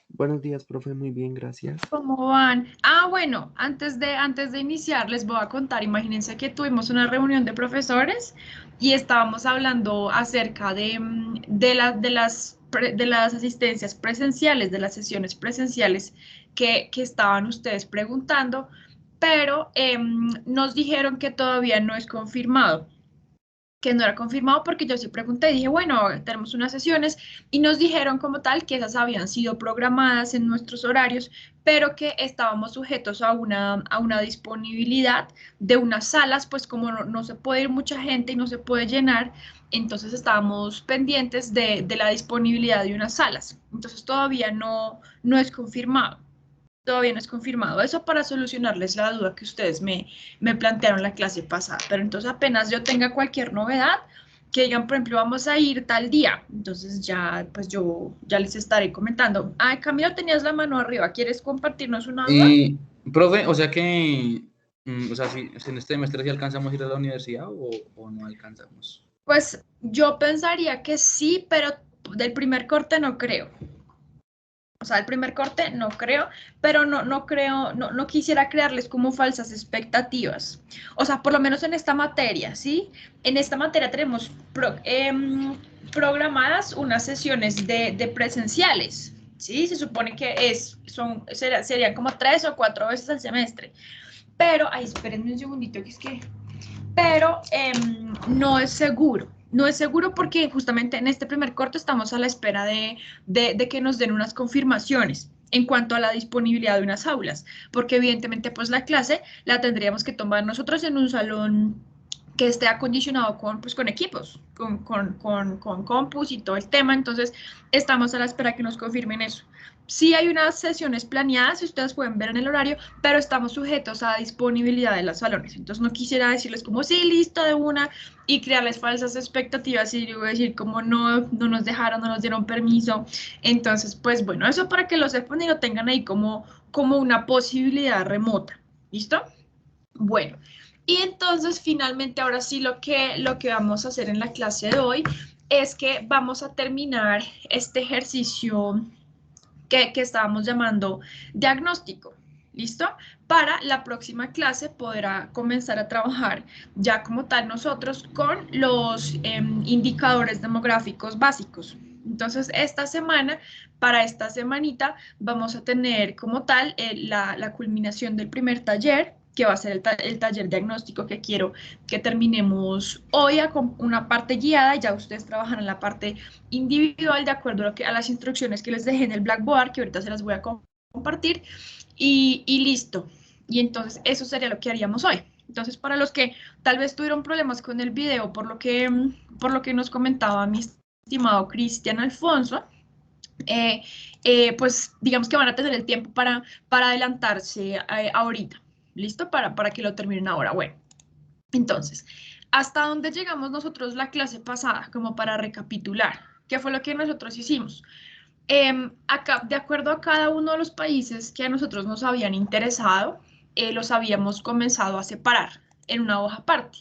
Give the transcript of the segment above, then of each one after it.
Buenos días, profe. Muy bien, gracias. ¿Cómo van? Bueno, antes de iniciar les voy a contar, imagínense que tuvimos una reunión de profesores y estábamos hablando acerca de las asistencias presenciales, de las sesiones presenciales que estaban ustedes preguntando, pero nos dijeron que todavía no es confirmado, que no era confirmado porque yo sí pregunté, dije, bueno, tenemos unas sesiones y nos dijeron como tal que esas habían sido programadas en nuestros horarios, pero que estábamos sujetos a una disponibilidad de unas salas, pues como no se puede ir mucha gente y no se puede llenar, entonces estábamos pendientes de la disponibilidad de unas salas. Entonces todavía no es confirmado. Todavía no es confirmado. Eso para solucionarles la duda que ustedes me plantearon la clase pasada. Pero entonces apenas yo tenga cualquier novedad, que digan, por ejemplo, vamos a ir tal día. Entonces ya, pues yo ya les estaré comentando. Camilo, tenías la mano arriba. ¿Quieres compartirnos una duda? Profe, o sea que, o sea, si en este semestre sí alcanzamos a ir a la universidad o no alcanzamos. Pues yo pensaría que sí, pero del primer corte no creo. O sea, el primer corte no creo, pero no creo, no quisiera crearles como falsas expectativas. O sea, por lo menos en esta materia, ¿sí? En esta materia tenemos programadas unas sesiones de presenciales, ¿sí? Se supone que serían como 3 o 4 veces al semestre. Pero, espérenme un segundito, que es que pero no es seguro. No es seguro porque justamente en este primer corte estamos a la espera de que nos den unas confirmaciones en cuanto a la disponibilidad de unas aulas, porque evidentemente pues la clase la tendríamos que tomar nosotros en un salón que esté acondicionado con equipos, con compus y todo el tema, entonces estamos a la espera que nos confirmen eso. Sí hay unas sesiones planeadas, si ustedes pueden ver en el horario, pero estamos sujetos a disponibilidad de los salones. Entonces no quisiera decirles como sí, listo de una y crearles falsas expectativas y luego decir como no nos dejaron, no nos dieron permiso. Entonces, pues bueno, eso para que lo sepan y lo tengan ahí como una posibilidad remota. ¿Listo? Bueno, y entonces finalmente ahora sí lo que vamos a hacer en la clase de hoy es que vamos a terminar este ejercicio que estábamos llamando diagnóstico. ¿Listo? Para la próxima clase podrá comenzar a trabajar ya como tal nosotros con los indicadores demográficos básicos. Entonces, esta semana, para esta semanita, vamos a tener como tal la culminación del primer taller, que va a ser el taller diagnóstico que quiero que terminemos hoy con una parte guiada, ya ustedes trabajan en la parte individual de acuerdo a las instrucciones que les dejé en el Blackboard, que ahorita se las voy a compartir, y listo. Y entonces eso sería lo que haríamos hoy. Entonces, para los que tal vez tuvieron problemas con el video, por lo que nos comentaba mi estimado Cristian Alfonso, pues digamos que van a tener el tiempo para adelantarse ahorita. ¿Listo? Para que lo terminen ahora. Bueno, entonces, ¿hasta dónde llegamos nosotros la clase pasada? Como para recapitular. ¿Qué fue lo que nosotros hicimos? Acá, de acuerdo a cada uno de los países que a nosotros nos habían interesado, los habíamos comenzado a separar en una hoja aparte.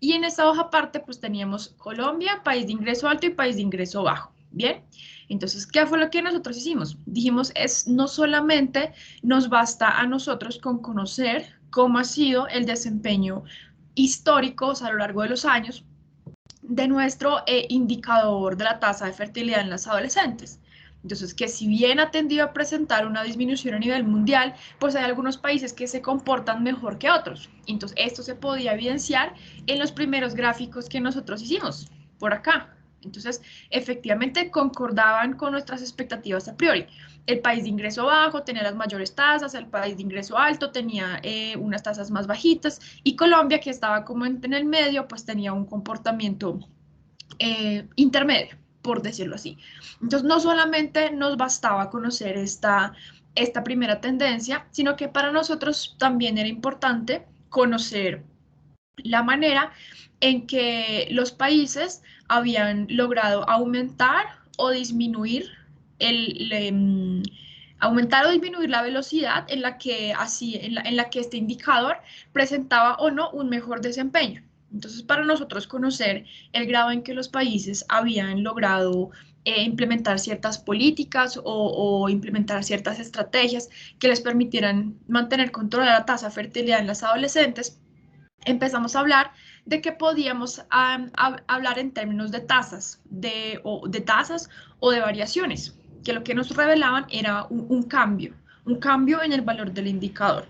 Y en esa hoja aparte, pues teníamos Colombia, país de ingreso alto y país de ingreso bajo. Bien, entonces, ¿qué fue lo que nosotros hicimos? Dijimos, no solamente nos basta a nosotros con conocer cómo ha sido el desempeño histórico, o sea, a lo largo de los años, de nuestro indicador de la tasa de fertilidad en las adolescentes. Entonces, que si bien ha tendido a presentar una disminución a nivel mundial, pues hay algunos países que se comportan mejor que otros. Entonces, esto se podía evidenciar en los primeros gráficos que nosotros hicimos por acá. Entonces, efectivamente concordaban con nuestras expectativas a priori. El país de ingreso bajo tenía las mayores tasas, el país de ingreso alto tenía unas tasas más bajitas y Colombia, que estaba como en el medio, pues tenía un comportamiento intermedio, por decirlo así. Entonces, no solamente nos bastaba conocer esta primera tendencia, sino que para nosotros también era importante conocer la manera en que los países habían logrado aumentar o disminuir la velocidad en la que este indicador presentaba o no un mejor desempeño. Entonces, para nosotros conocer el grado en que los países habían logrado implementar ciertas políticas o implementar ciertas estrategias que les permitieran mantener controlada la tasa de fertilidad en las adolescentes, empezamos a hablar de que podíamos hablar en términos de tasas, de tasas o de variaciones, que lo que nos revelaban era un cambio en el valor del indicador.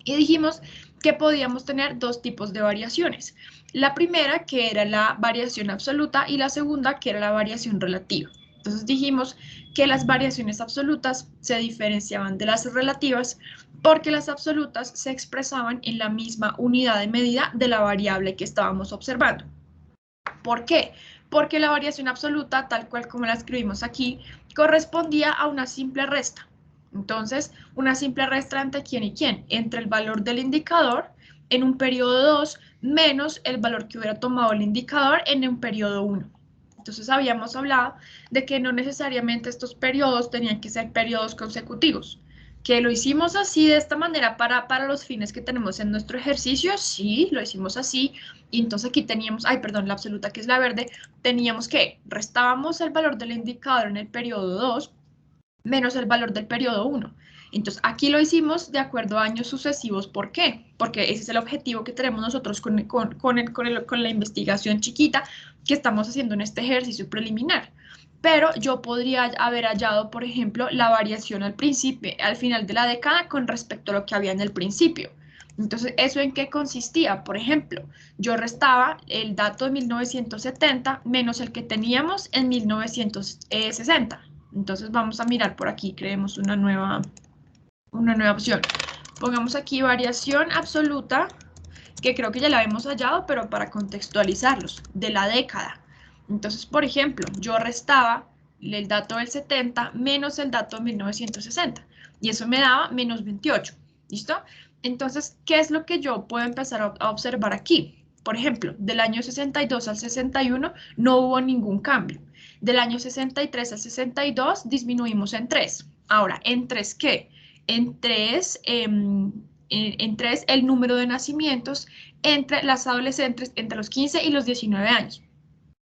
Y dijimos que podíamos tener dos tipos de variaciones. La primera, que era la variación absoluta, y la segunda, que era la variación relativa. Entonces dijimos que las variaciones absolutas se diferenciaban de las relativas porque las absolutas se expresaban en la misma unidad de medida de la variable que estábamos observando. ¿Por qué? Porque la variación absoluta, tal cual como la escribimos aquí, correspondía a una simple resta. Entonces, una simple resta entre quién y quién, entre el valor del indicador en un periodo 2 menos el valor que hubiera tomado el indicador en un periodo 1. Entonces, habíamos hablado de que no necesariamente estos periodos tenían que ser periodos consecutivos. ¿Que lo hicimos así de esta manera para los fines que tenemos en nuestro ejercicio? Sí, lo hicimos así. Y entonces aquí teníamos, la absoluta que es la verde, teníamos que restábamos el valor del indicador en el periodo 2 menos el valor del periodo 1. Entonces, aquí lo hicimos de acuerdo a años sucesivos. ¿Por qué? Porque ese es el objetivo que tenemos nosotros con la investigación chiquita que estamos haciendo en este ejercicio preliminar. Pero yo podría haber hallado, por ejemplo, la variación al final de la década con respecto a lo que había en el principio. Entonces, ¿eso en qué consistía? Por ejemplo, yo restaba el dato de 1970 menos el que teníamos en 1960. Entonces vamos a mirar por aquí, creemos una nueva opción. Pongamos aquí variación absoluta, que creo que ya la hemos hallado, pero para contextualizarlos, de la década. Entonces, por ejemplo, yo restaba el dato del 70 menos el dato de 1960, y eso me daba menos 28, ¿listo? Entonces, ¿qué es lo que yo puedo empezar a observar aquí? Por ejemplo, del año 62 al 61 no hubo ningún cambio. Del año 63 al 62 disminuimos en 3. Ahora, ¿en 3 qué? En 3 el número de nacimientos entre las adolescentes entre los 15 y los 19 años.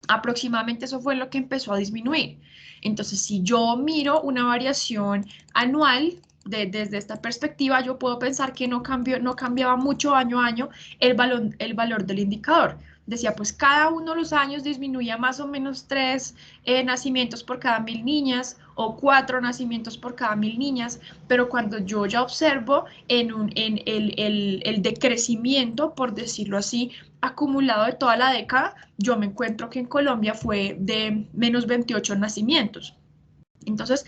Aproximadamente eso fue lo que empezó a disminuir. Entonces, si yo miro una variación anual desde esta perspectiva, yo puedo pensar que no cambiaba mucho año a año el valor del indicador. Decía, pues cada uno de los años disminuía más o menos 3 nacimientos por cada 1000 niñas o 4 nacimientos por cada 1000 niñas, pero cuando yo ya observo en el decrecimiento, por decirlo así, acumulado de toda la década, yo me encuentro que en Colombia fue de menos 28 nacimientos. Entonces,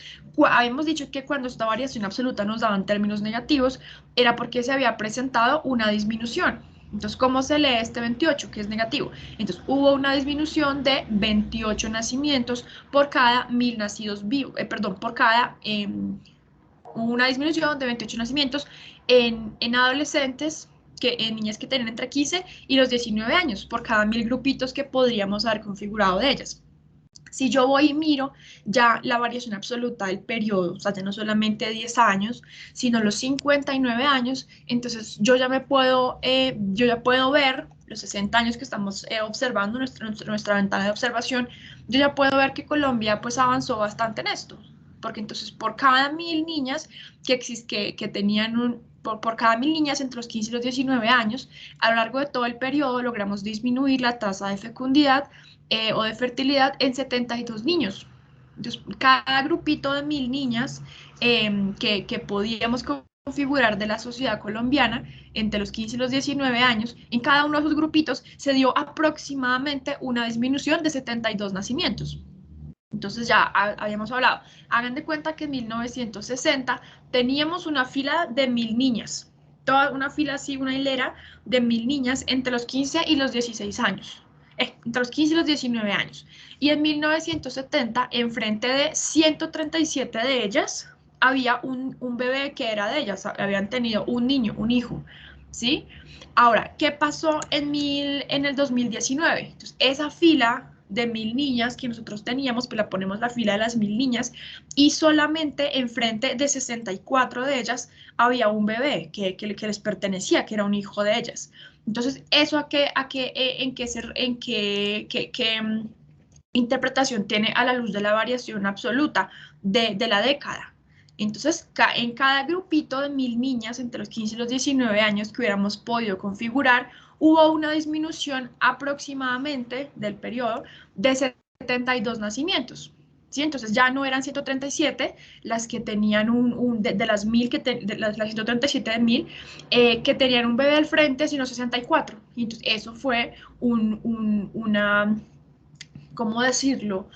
habíamos dicho que cuando esta variación absoluta nos daban términos negativos, era porque se había presentado una disminución. Entonces, ¿cómo se lee este 28, que es negativo? Entonces, hubo una disminución de 28 nacimientos por cada 1000 nacidos vivos, hubo una disminución de 28 nacimientos en adolescentes, en niñas que tienen entre 15 y los 19 años, por cada 1000 grupitos que podríamos haber configurado de ellas. Si yo voy y miro ya la variación absoluta del periodo, o sea, ya no solamente 10 años, sino los 59 años, entonces yo ya puedo ver los 60 años que estamos observando nuestra ventana de observación, yo ya puedo ver que Colombia pues avanzó bastante en esto, porque entonces por cada 1000 niñas que tenían por cada 1000 niñas entre los 15 y los 19 años, a lo largo de todo el periodo logramos disminuir la tasa de fecundidad o de fertilidad en 72 niños. Entonces, cada grupito de 1000 niñas que podíamos configurar de la sociedad colombiana entre los 15 y los 19 años, en cada uno de esos grupitos se dio aproximadamente una disminución de 72 nacimientos. Entonces ya habíamos hablado, hagan de cuenta que en 1960 teníamos una fila de 1000 niñas, toda una fila así, una hilera de 1000 niñas entre los 15 y los 16 años, entre los 15 y los 19 años. Y en 1970, enfrente de 137 de ellas, había un bebé que era de ellas, habían tenido un niño, un hijo, ¿sí? Ahora, ¿qué pasó en el 2019? Entonces, esa fila de 1000 niñas que nosotros teníamos, pues la ponemos la fila de las 1000 niñas, y solamente enfrente de 64 de ellas había un bebé que les pertenecía, que era un hijo de ellas. Entonces, ¿eso interpretación tiene a la luz de la variación absoluta de la década? Entonces, en cada grupito de 1000 niñas entre los 15 y los 19 años que hubiéramos podido configurar, hubo una disminución aproximadamente del periodo de 72 nacimientos. ¿Sí? Entonces ya no eran 137 las que tenían de las 1000 de las 137 de 1000 que tenían un bebé al frente, sino 64. Y entonces eso fue una, ¿cómo decirlo?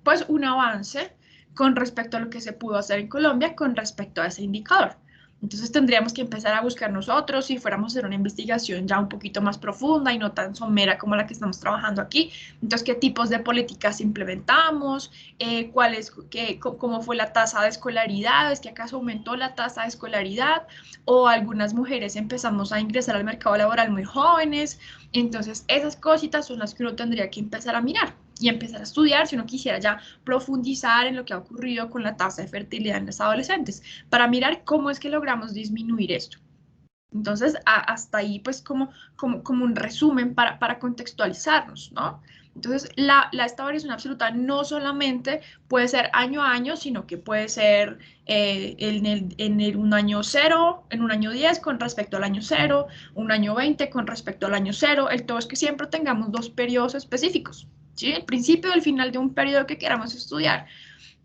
Pues un avance con respecto a lo que se pudo hacer en Colombia con respecto a ese indicador. Entonces tendríamos que empezar a buscar nosotros, si fuéramos a hacer una investigación ya un poquito más profunda y no tan somera como la que estamos trabajando aquí. Entonces, ¿qué tipos de políticas implementamos? ¿Cómo fue la tasa de escolaridad? ¿Es que acaso aumentó la tasa de escolaridad? ¿O algunas mujeres empezamos a ingresar al mercado laboral muy jóvenes? Entonces, esas cositas son las que uno tendría que empezar a mirar y empezar a estudiar si uno quisiera ya profundizar en lo que ha ocurrido con la tasa de fertilidad en los adolescentes, para mirar cómo es que logramos disminuir esto. Entonces, hasta ahí, pues, como un resumen para contextualizarnos, ¿no? Entonces, esta variación absoluta no solamente puede ser año a año, sino que puede ser en un año 0, en un año 10 con respecto al año 0, un año 20 con respecto al año 0. El todo es que siempre tengamos 2 periodos específicos, ¿sí? El principio y el final de un periodo que queramos estudiar.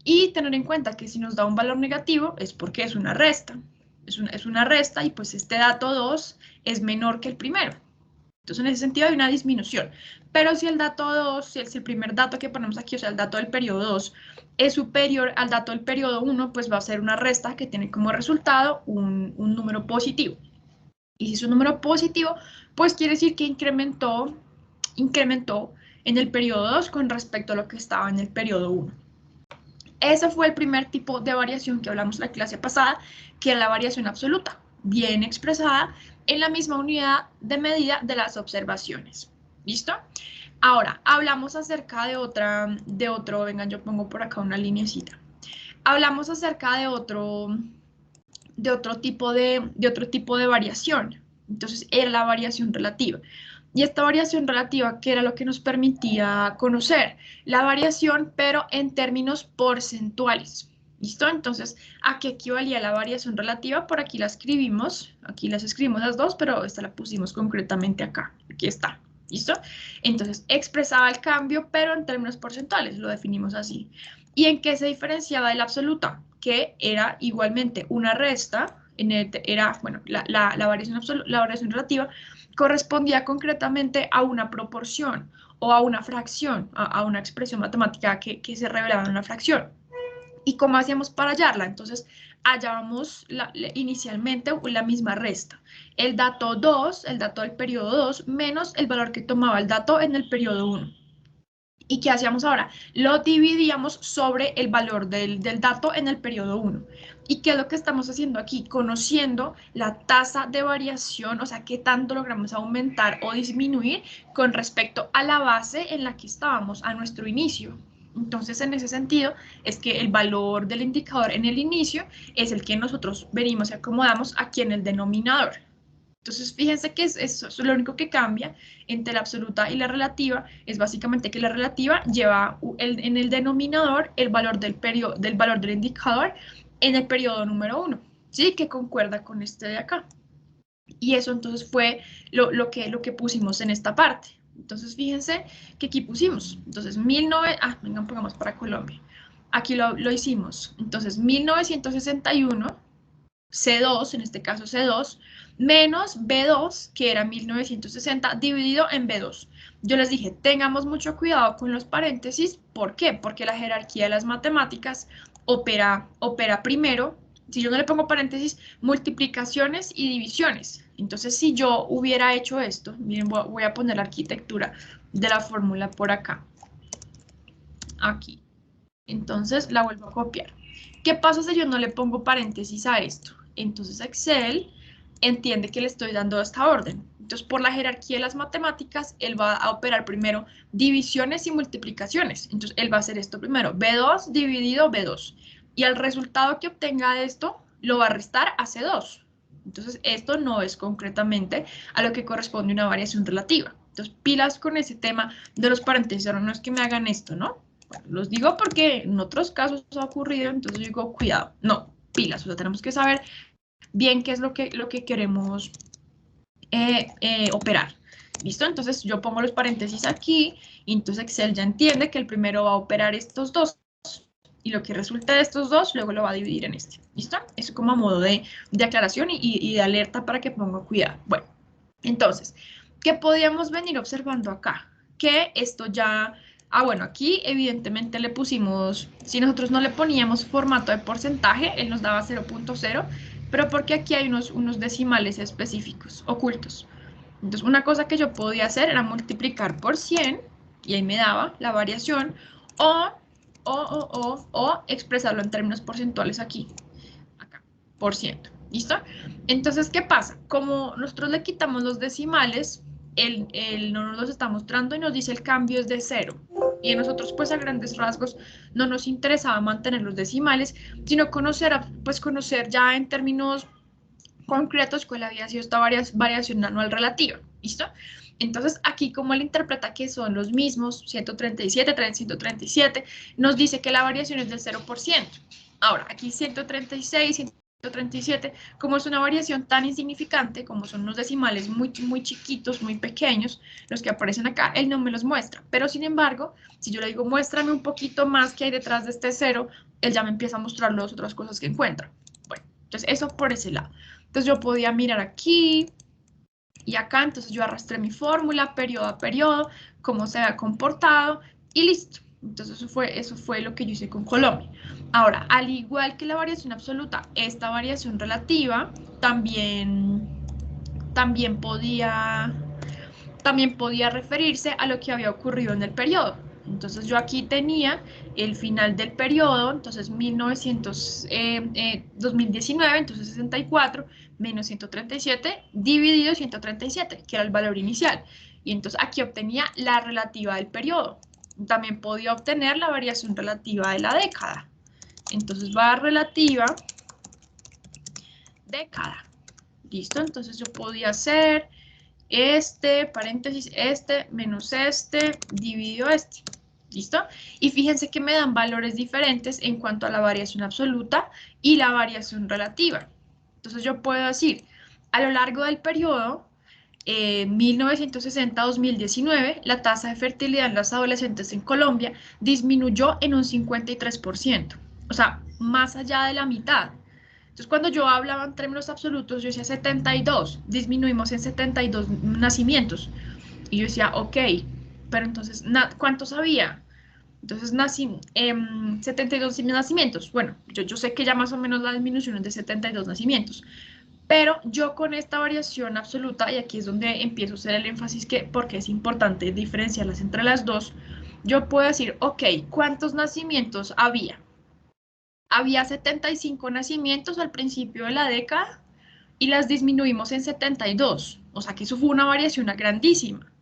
Y tener en cuenta que si nos da un valor negativo es porque es una resta. Es una resta y pues este dato 2 es menor que el primero. Entonces, en ese sentido hay una disminución. Pero si el dato 2, si el primer dato que ponemos aquí, o sea, el dato del periodo 2, es superior al dato del periodo 1, pues va a ser una resta que tiene como resultado un número positivo. Y si es un número positivo, pues quiere decir que incrementó en el periodo 2 con respecto a lo que estaba en el periodo 1. Ese fue el primer tipo de variación que hablamos en la clase pasada, que era la variación absoluta, bien expresada en la misma unidad de medida de las observaciones. ¿Listo? Ahora, hablamos acerca de otro, vengan, yo pongo por acá una lineecita. Hablamos acerca de otro tipo de variación. Entonces, era la variación relativa. Y esta variación relativa, ¿qué era lo que nos permitía conocer? La variación, pero en términos porcentuales. ¿Listo? Entonces, ¿a qué equivalía la variación relativa? Por aquí la escribimos. Aquí las escribimos las dos, pero esta la pusimos concretamente acá. Aquí está. ¿Listo? Entonces, expresaba el cambio, pero en términos porcentuales. Lo definimos así. ¿Y en qué se diferenciaba de la absoluta? Que era igualmente una resta. La variación relativa correspondía concretamente a una proporción o a una fracción, a una expresión matemática que se revelaba en una fracción. ¿Y cómo hacíamos para hallarla? Entonces, hallábamos inicialmente la misma resta. El dato 2, el dato del periodo 2, menos el valor que tomaba el dato en el periodo 1. ¿Y qué hacíamos ahora? Lo dividíamos sobre el valor del dato en el periodo 1. ¿Y qué es lo que estamos haciendo aquí? Conociendo la tasa de variación, o sea, qué tanto logramos aumentar o disminuir con respecto a la base en la que estábamos, a nuestro inicio. Entonces, en ese sentido, es que el valor del indicador en el inicio es el que nosotros venimos y acomodamos aquí en el denominador. Entonces, fíjense que eso es lo único que cambia entre la absoluta y la relativa, es básicamente que la relativa lleva en el denominador el valor del valor del indicador en el periodo número 1, ¿sí? Que concuerda con este de acá. Y eso entonces fue lo que pusimos en esta parte. Entonces, fíjense que aquí pusimos. Entonces, vengan, pongamos para Colombia. Aquí lo hicimos. Entonces, 1961, C2, en este caso C2, menos B2, que era 1960, dividido en B2. Yo les dije, tengamos mucho cuidado con los paréntesis. ¿Por qué? Porque la jerarquía de las matemáticas opera primero. Si yo no le pongo paréntesis, multiplicaciones y divisiones. Entonces, si yo hubiera hecho esto, miren, voy a poner la arquitectura de la fórmula por acá. Aquí. Entonces, la vuelvo a copiar. ¿Qué pasa si yo no le pongo paréntesis a esto? Entonces, Excel entiende que le estoy dando esta orden. Entonces, por la jerarquía de las matemáticas, él va a operar primero divisiones y multiplicaciones. Entonces, él va a hacer esto primero, B2 dividido B2. Y el resultado que obtenga de esto, lo va a restar a C2. Entonces, esto no es concretamente a lo que corresponde una variación relativa. Entonces, pilas con ese tema de los paréntesis. Ahora no es que me hagan esto, ¿no? Bueno, los digo porque en otros casos ha ocurrido, entonces yo digo, cuidado. No, pilas. O sea, tenemos que saber bien qué es lo que queremos operar. ¿Listo? Entonces, yo pongo los paréntesis aquí, y entonces Excel ya entiende que el primero va a operar estos dos, y lo que resulte de estos dos, luego lo va a dividir en este. ¿Listo? Eso como a modo de aclaración y de alerta para que ponga cuidado. Bueno, entonces, ¿qué podíamos venir observando acá? Que esto ya... Ah, bueno, aquí evidentemente le pusimos... Si nosotros no le poníamos formato de porcentaje, él nos daba 0.0, pero porque aquí hay unos decimales específicos, ocultos. Entonces, una cosa que yo podía hacer era multiplicar por 100, y ahí me daba la variación, o expresarlo en términos porcentuales aquí, acá, por ciento. ¿Listo? Entonces, ¿qué pasa? Como nosotros le quitamos los decimales, él no nos los está mostrando y nos dice el cambio es de 0. Y a nosotros, pues a grandes rasgos, no nos interesaba mantener los decimales, sino conocer ya en términos concretos cuál había sido esta variación anual relativa. ¿Listo? Entonces, aquí como él interpreta que son los mismos, 137, 137, nos dice que la variación es del 0%. Ahora, aquí 136, 137, como es una variación tan insignificante, como son unos decimales muy, muy chiquitos, muy pequeños, los que aparecen acá, él no me los muestra. Pero, sin embargo, si yo le digo, muéstrame un poquito más que hay detrás de este 0, él ya me empieza a mostrar las otras cosas que encuentra. Bueno, entonces eso por ese lado. Entonces yo podía mirar aquí y acá, entonces yo arrastré mi fórmula, periodo a periodo, cómo se había comportado y listo. Entonces eso fue lo que yo hice con Colombia. Ahora, al igual que la variación absoluta, esta variación relativa también podía referirse a lo que había ocurrido en el periodo. Entonces yo aquí tenía el final del periodo, entonces 2019, entonces 64 menos 137 dividido 137, que era el valor inicial. Y entonces aquí obtenía la relativa del periodo. También podía obtener la variación relativa de la década. Entonces va relativa década. ¿Listo? Entonces yo podía hacer paréntesis, menos dividido este. ¿Listo? Y fíjense que me dan valores diferentes en cuanto a la variación absoluta y la variación relativa. Entonces yo puedo decir, a lo largo del periodo 1960-2019, la tasa de fertilidad en las adolescentes en Colombia disminuyó en un 53%. O sea, más allá de la mitad. Entonces, cuando yo hablaba en términos absolutos, yo decía 72, disminuimos en 72 nacimientos. Y yo decía, ok, pero entonces, ¿cuántos había? Entonces, 72 nacimientos. Bueno, yo sé que ya más o menos la disminución es de 72 nacimientos. Pero yo con esta variación absoluta, y aquí es donde empiezo a hacer el énfasis porque es importante diferenciarlas entre las dos, yo puedo decir, ok, ¿cuántos nacimientos había? Había 75 nacimientos al principio de la década y las disminuimos en 72. O sea que eso fue una variación grandísima.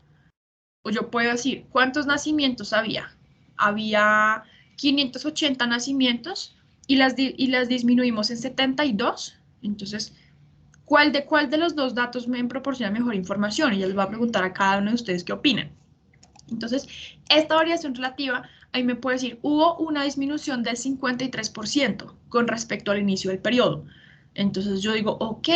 O yo puedo decir, ¿cuántos nacimientos había? Había 580 nacimientos y las disminuimos en 72. Entonces, ¿cuál de los dos datos me proporciona mejor información? Y ya les voy a preguntar a cada uno de ustedes qué opinan. Entonces, esta variación relativa, ahí me puede decir, hubo una disminución del 53% con respecto al inicio del periodo. Entonces yo digo, ok,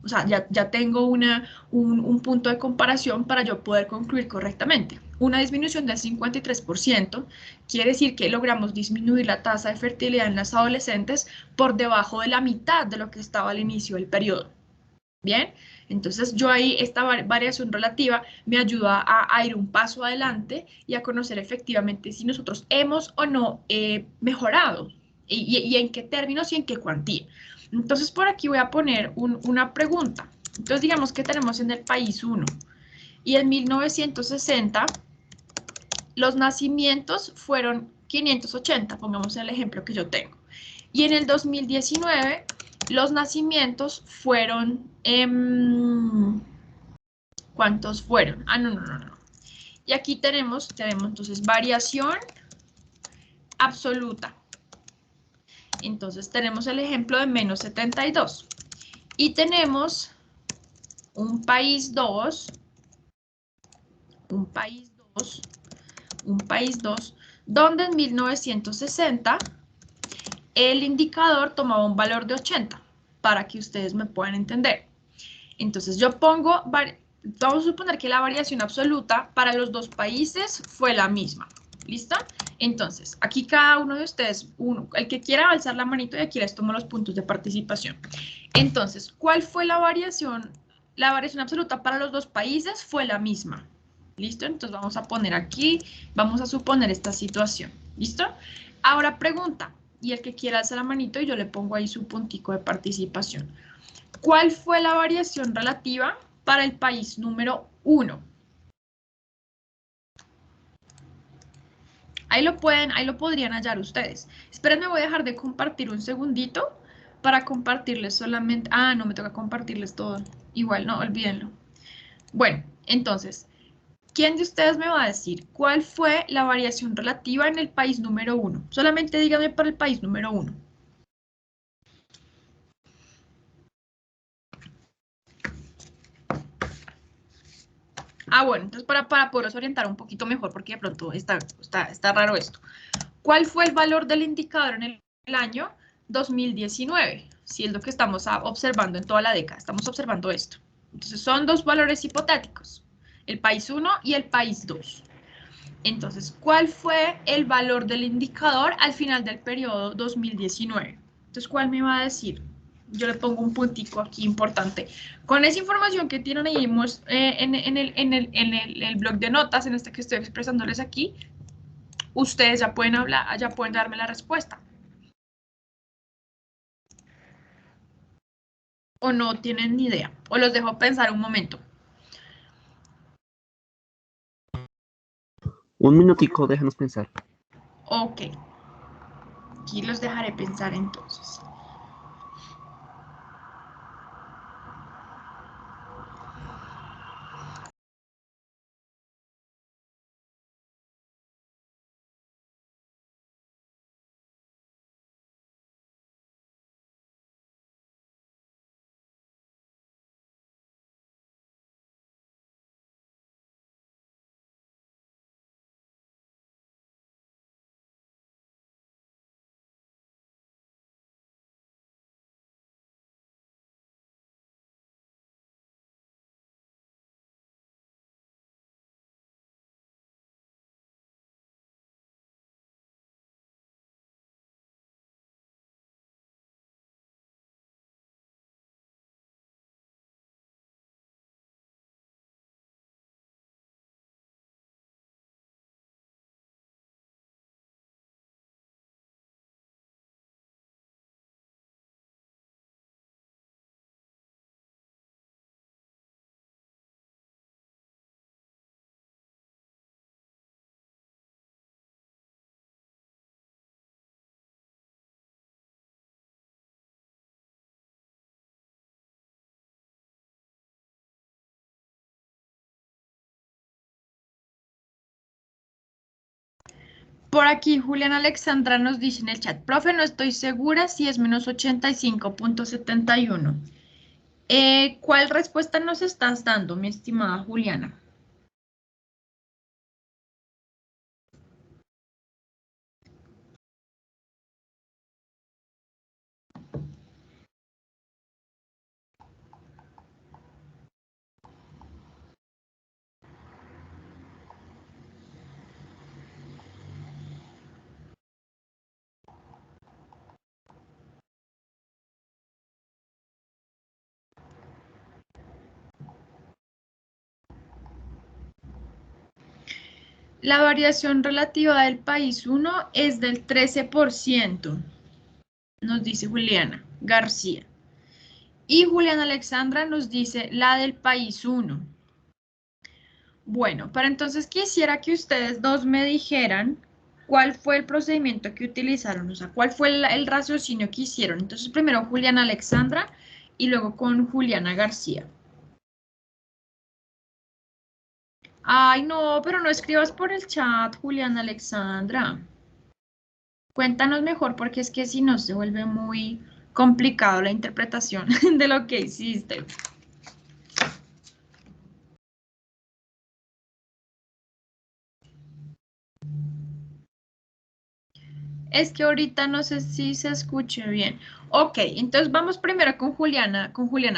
o sea, ya tengo un punto de comparación para yo poder concluir correctamente. Una disminución del 53% quiere decir que logramos disminuir la tasa de fertilidad en las adolescentes por debajo de la mitad de lo que estaba al inicio del periodo. Bien, entonces yo ahí esta variación relativa me ayuda a ir un paso adelante y a conocer efectivamente si nosotros hemos o no mejorado y en qué términos y en qué cuantía. Entonces por aquí voy a poner una pregunta. Entonces digamos que tenemos en el país 1 y en 1960 los nacimientos fueron 580, pongamos el ejemplo que yo tengo. Y en el 2019 los nacimientos fueron, ¿cuántos fueron? Ah, no. Y aquí tenemos entonces variación absoluta. Entonces tenemos el ejemplo de menos 72. Y tenemos un país 2, un país 2, un país 2, donde en 1960 el indicador tomaba un valor de 80, para que ustedes me puedan entender. Entonces yo pongo, vamos a suponer que la variación absoluta para los dos países fue la misma. ¿Listo? Entonces, aquí cada uno de ustedes, el que quiera alzar la manito y aquí les tomo los puntos de participación. Entonces, ¿cuál fue la variación? La variación absoluta para los dos países fue la misma. ¿Listo? Entonces vamos a poner aquí, vamos a suponer esta situación. ¿Listo? Ahora pregunta, y el que quiera alzar la manito y yo le pongo ahí su puntico de participación. ¿Cuál fue la variación relativa para el país número 1? Ahí lo podrían hallar ustedes. Espérenme, voy a dejar de compartir un segundito para compartirles solamente... Ah, no, me toca compartirles todo. Igual, no, olvídenlo. Bueno, entonces, ¿quién de ustedes me va a decir cuál fue la variación relativa en el país número 1? Solamente díganme para el país número 1. Ah, bueno, entonces para poderlos orientar un poquito mejor, porque de pronto está raro esto. ¿Cuál fue el valor del indicador en el año 2019? Si es lo que estamos observando en toda la década, estamos observando esto. Entonces son dos valores hipotéticos, el país 1 y el país 2. Entonces, ¿cuál fue el valor del indicador al final del periodo 2019? Entonces, ¿cuál me va a decir? Yo le pongo un puntico aquí importante. Con esa información que tienen ahí en el blog de notas, en este que estoy expresándoles aquí, ustedes ya pueden hablar, ya pueden darme la respuesta. O no tienen ni idea. O los dejo pensar un momento. Un minutico, déjanos pensar. Ok. Aquí los dejaré pensar entonces. Por aquí Julián Alexandra nos dice en el chat, profe, no estoy segura si es menos 85.71. ¿Cuál respuesta nos estás dando, mi estimada Juliana? La variación relativa del país 1 es del 13%, nos dice Juliana García. Y Juliana Alexandra nos dice la del país 1. Bueno, para entonces quisiera que ustedes dos me dijeran cuál fue el procedimiento que utilizaron, o sea, cuál fue el raciocinio que hicieron. Entonces, primero Juliana Alexandra y luego con Juliana García. Ay, no, pero no escribas por el chat, Juliana Alexandra. Cuéntanos mejor porque es que si no se vuelve muy complicado la interpretación de lo que hiciste. Es que ahorita no sé si se escuche bien. Ok, entonces vamos primero con Juliana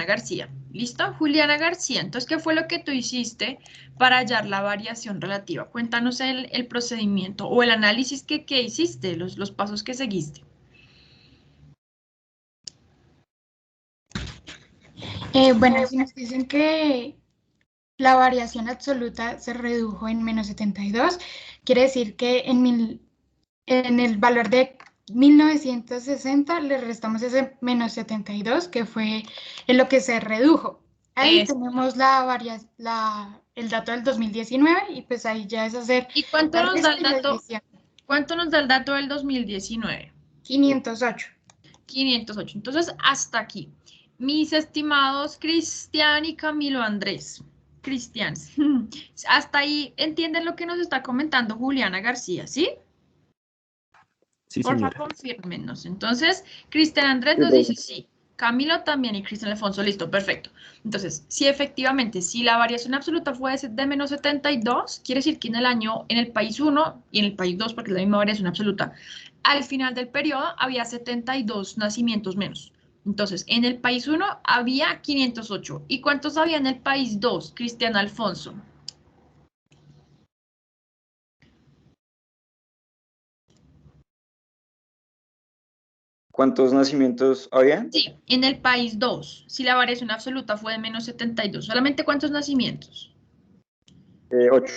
García. ¿Listo? Juliana García, entonces, ¿qué fue lo que tú hiciste para hallar la variación relativa? Cuéntanos el procedimiento o el análisis que hiciste, los pasos que seguiste. Bueno, si nos dicen que la variación absoluta se redujo en menos 72, quiere decir que en el valor de 1960 le restamos ese menos 72, que fue en lo que se redujo. Ahí tenemos el dato del 2019 y pues ahí ya es hacer ¿Y cuánto la nos da el resta y la dato? división. ¿Cuánto nos da el dato del 2019? 508. 508. Entonces, hasta aquí. Mis estimados Cristian y Camilo Andrés. Cristian, hasta ahí entienden lo que nos está comentando Juliana García, ¿sí? Sí, Por favor, señora. confírmenos. Entonces, Cristian Andrés nos dice sí. Camilo también y Cristian Alfonso, listo, perfecto. Entonces, si efectivamente, si la variación absoluta fue de menos 72, quiere decir que en el país 1 y en el país 2, porque es la misma variación absoluta, al final del periodo había 72 nacimientos menos. Entonces, en el país 1 había 508. ¿Y cuántos había en el país 2, Cristian Alfonso? ¿Cuántos nacimientos había? Sí, en el país 2, si la variación absoluta fue de menos 72, ¿solamente cuántos nacimientos? 8.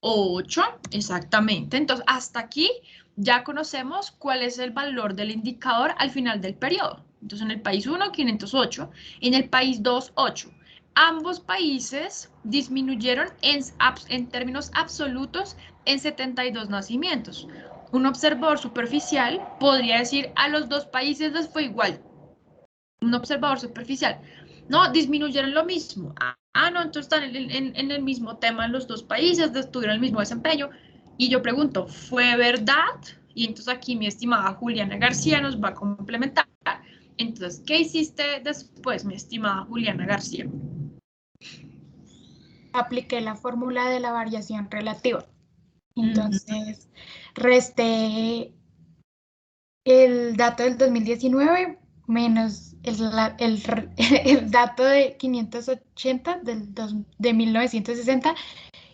8, exactamente. Entonces, hasta aquí ya conocemos cuál es el valor del indicador al final del periodo. Entonces, en el país 1, 508, en el país 2, 8. Ambos países disminuyeron en términos absolutos en 72 nacimientos. Un observador superficial podría decir a los dos países les fue igual. Un observador superficial. No, disminuyeron lo mismo. No, entonces están en el mismo tema en los dos países, tuvieron el mismo desempeño. Y yo pregunto, ¿fue verdad? Y entonces aquí mi estimada Juliana García nos va a complementar. Entonces, ¿qué hiciste después, mi estimada Juliana García? Apliqué la fórmula de la variación relativa. Entonces, resté el dato del 2019 menos el dato de 580 de 1960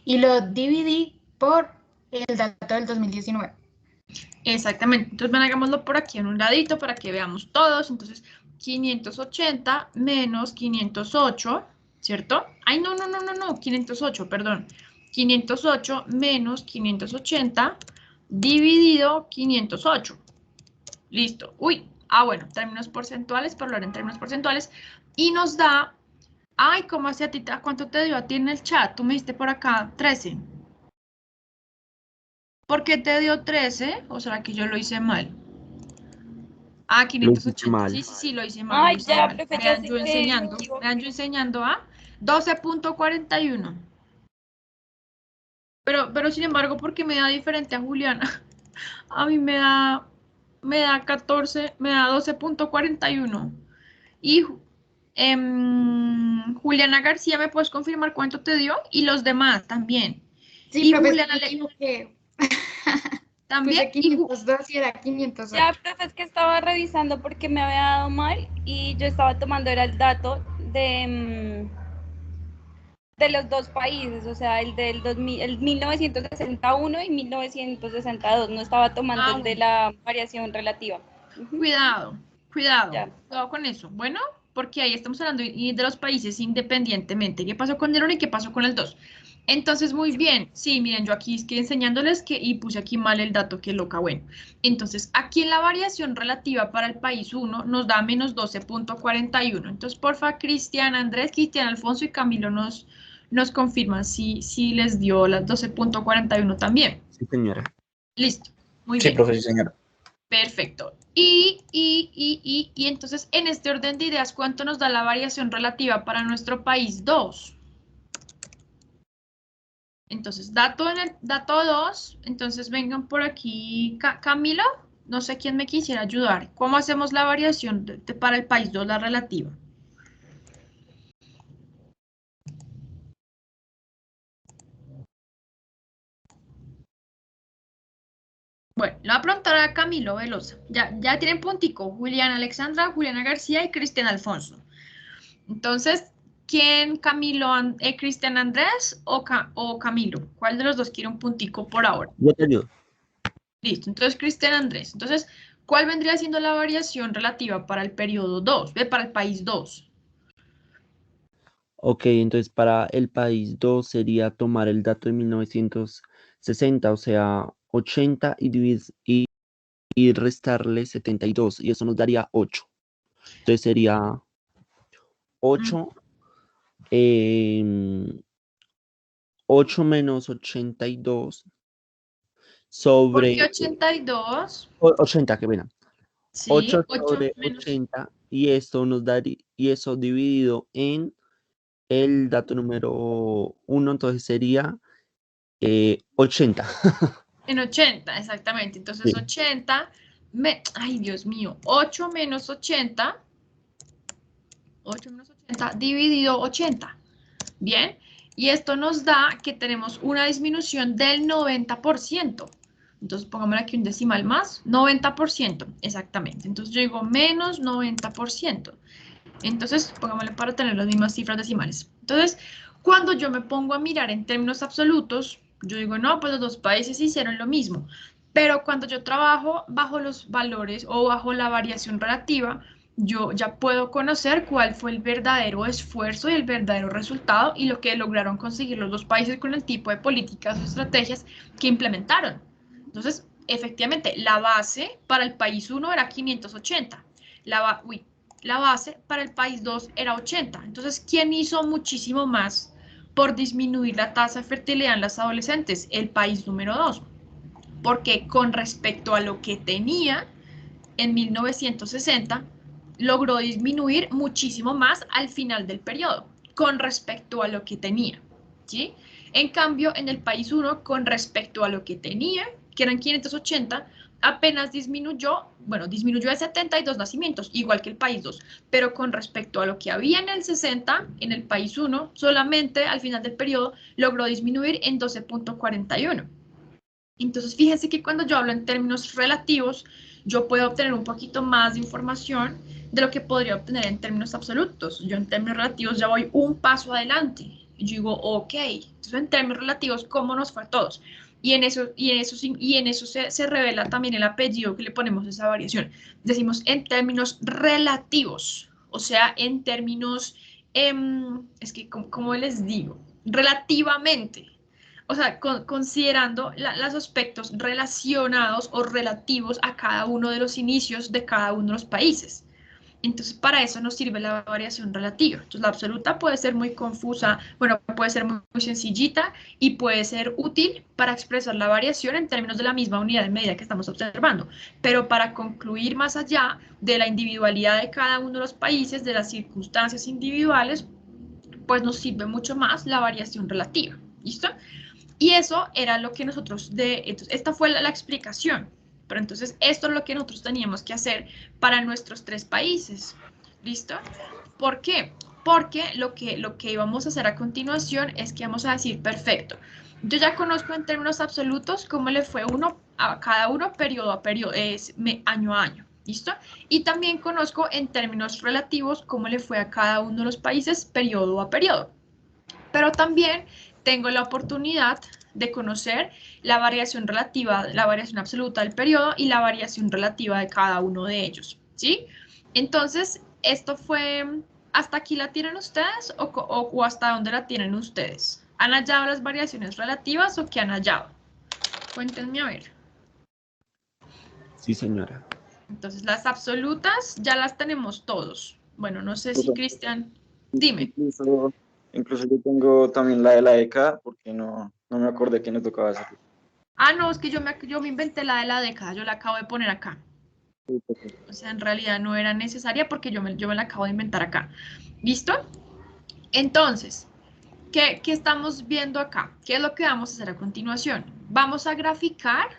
y lo dividí por el dato del 2019. Exactamente. Entonces, ven, hagámoslo por aquí en un ladito para que veamos todos. Entonces, 580 menos 508, ¿cierto? Ay, no, 508, perdón. 508 menos 580 dividido 508. Listo. Uy, bueno, términos porcentuales, por hablar en términos porcentuales. Y nos da, ay, ¿cómo hace a ti? ¿Cuánto te dio a ti en el chat? Tú me diste por acá 13. ¿Por qué te dio 13? ¿O será que yo lo hice mal? 580. mal. Sí, lo hice mal. Ay, Lo hice ya, mal. profe, ya sé que Vean yo enseñando a 12.41. Pero sin embargo, ¿por qué me da diferente a Juliana? A mí me da 14, me da 12.41. Y Juliana García, ¿me puedes confirmar cuánto te dio? Y los demás también. Sí, Y profesor, Juliana que también. puse 502 y era 508. ya, profe, es que estaba revisando porque me había dado mal y yo estaba tomando era el dato de los dos países, o sea, el del 2000, el 1961 y 1962, no estaba tomando el de la variación relativa. Cuidado Ya. con eso. Bueno, porque ahí estamos hablando de los países independientemente. ¿Qué pasó con el 1 y qué pasó con el 2? Entonces, muy bien. Sí, miren, yo aquí estoy enseñándoles y puse aquí mal el dato, que loca. Bueno, entonces aquí en la variación relativa para el país 1 nos da menos 12.41. Entonces, porfa, Cristian Andrés, Cristian Alfonso y Camilo nos confirman si les dio las 12.41 también. Sí, señora. Listo. Muy Sí, bien. profe, sí, señora. Perfecto. Y entonces, en este orden de ideas, ¿cuánto nos da la variación relativa para nuestro país 2? Entonces, dato 2. Entonces, vengan por aquí. Camilo, No sé quién me quisiera ayudar. ¿Cómo hacemos la variación para el país 2, la relativa? Bueno, le voy a preguntar a Camilo Velosa. Ya tienen puntico. Juliana Alexandra, Juliana García y Cristian Alfonso. Entonces, ¿quién? Camilo, Cristian Andrés o Camilo? ¿Cuál de los dos quiere un puntico por ahora? Yo te ayudo. Listo, entonces Cristian Andrés. Entonces, ¿cuál vendría siendo la variación relativa para el periodo 2? Para el país 2. Ok, entonces para el país 2 sería tomar el dato de 1960, o sea, 80 y restarle 72, y eso nos daría 8. Entonces sería 8, 8 menos 82 ¿Por qué sobre 82? 80, qué pena. Sí, 8 8 sobre menos. 80, y esto nos daría, y eso dividido en el dato número 1, entonces sería 80. En 80, exactamente. Entonces Sí. 80, ay Dios mío, 8 menos 80, 8 menos 80 dividido 80. Bien, y esto nos da que tenemos una disminución del 90%. Entonces pongámosle aquí un decimal más, 90%, exactamente. Entonces yo digo menos 90%. Entonces pongámosle para tener las mismas cifras decimales. Entonces, cuando yo me pongo a mirar en términos absolutos, yo digo, no, pues los dos países hicieron lo mismo. Pero cuando yo trabajo bajo los valores o bajo la variación relativa, yo ya puedo conocer cuál fue el verdadero esfuerzo y el verdadero resultado y lo que lograron conseguir los dos países con el tipo de políticas o estrategias que implementaron. Entonces, efectivamente, la base para el país 1 era 580. La base para el país 2 era 80. Entonces, ¿quién hizo muchísimo más por disminuir la tasa de fertilidad en las adolescentes? El país número 2. Porque con respecto a lo que tenía en 1960, logró disminuir muchísimo más al final del periodo, con respecto a lo que tenía. ¿Sí? En cambio, en el país 1, con respecto a lo que tenía, que eran 580, apenas disminuyó de 72 nacimientos, igual que el país 2, pero con respecto a lo que había en el 60, en el país 1, solamente al final del periodo logró disminuir en 12.41. Entonces, fíjense que cuando yo hablo en términos relativos, yo puedo obtener un poquito más de información de lo que podría obtener en términos absolutos. Yo en términos relativos ya voy un paso adelante. Y yo digo, ok, entonces en términos relativos, ¿cómo nos fue a todos? Y en eso se revela también el apellido que le ponemos a esa variación. Decimos en términos relativos, o sea, en términos, es que, ¿cómo les digo? Relativamente. O sea, considerando los aspectos relacionados o relativos a cada uno de los inicios de cada uno de los países. Entonces, para eso nos sirve la variación relativa. Entonces, la absoluta puede ser muy confusa, bueno, puede ser muy sencillita y puede ser útil para expresar la variación en términos de la misma unidad de medida que estamos observando. Pero para concluir más allá de la individualidad de cada uno de los países, de las circunstancias individuales, pues nos sirve mucho más la variación relativa. ¿Listo? Y eso era lo que entonces, esta fue la explicación. Pero entonces esto es lo que nosotros teníamos que hacer para nuestros 3 países. ¿Listo? ¿Por qué? Porque lo que íbamos a hacer a continuación es que vamos a decir, perfecto, yo ya conozco en términos absolutos cómo le fue a cada uno periodo a periodo, año a año. ¿Listo? Y también conozco en términos relativos cómo le fue a cada uno de los países periodo a periodo. Pero también tengo la oportunidad de conocer la variación relativa, la variación absoluta del periodo y la variación relativa de cada uno de ellos, ¿sí? Entonces, esto fue, ¿hasta aquí la tienen ustedes o hasta dónde la tienen ustedes? ¿Han hallado las variaciones relativas o qué han hallado? Cuéntenme a ver. Sí, señora. Entonces, las absolutas ya las tenemos todos. Bueno, no sé si Cristian, dime. Incluso yo tengo también la de la década, porque no me acordé que nos tocaba hacer. Ah, no, es que yo me inventé la de la década, yo la acabo de poner acá. O sea, en realidad no era necesaria porque yo me la acabo de inventar acá. ¿Listo? Entonces, ¿qué estamos viendo acá? ¿Qué es lo que vamos a hacer a continuación? Vamos a graficar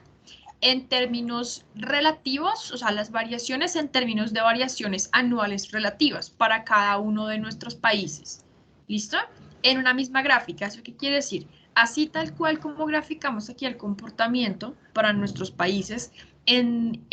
en términos relativos, o sea, las variaciones en términos de variaciones anuales relativas para cada uno de nuestros países. ¿Listo? En una misma gráfica. ¿Eso qué quiere decir? Así tal cual como graficamos aquí el comportamiento para nuestros países en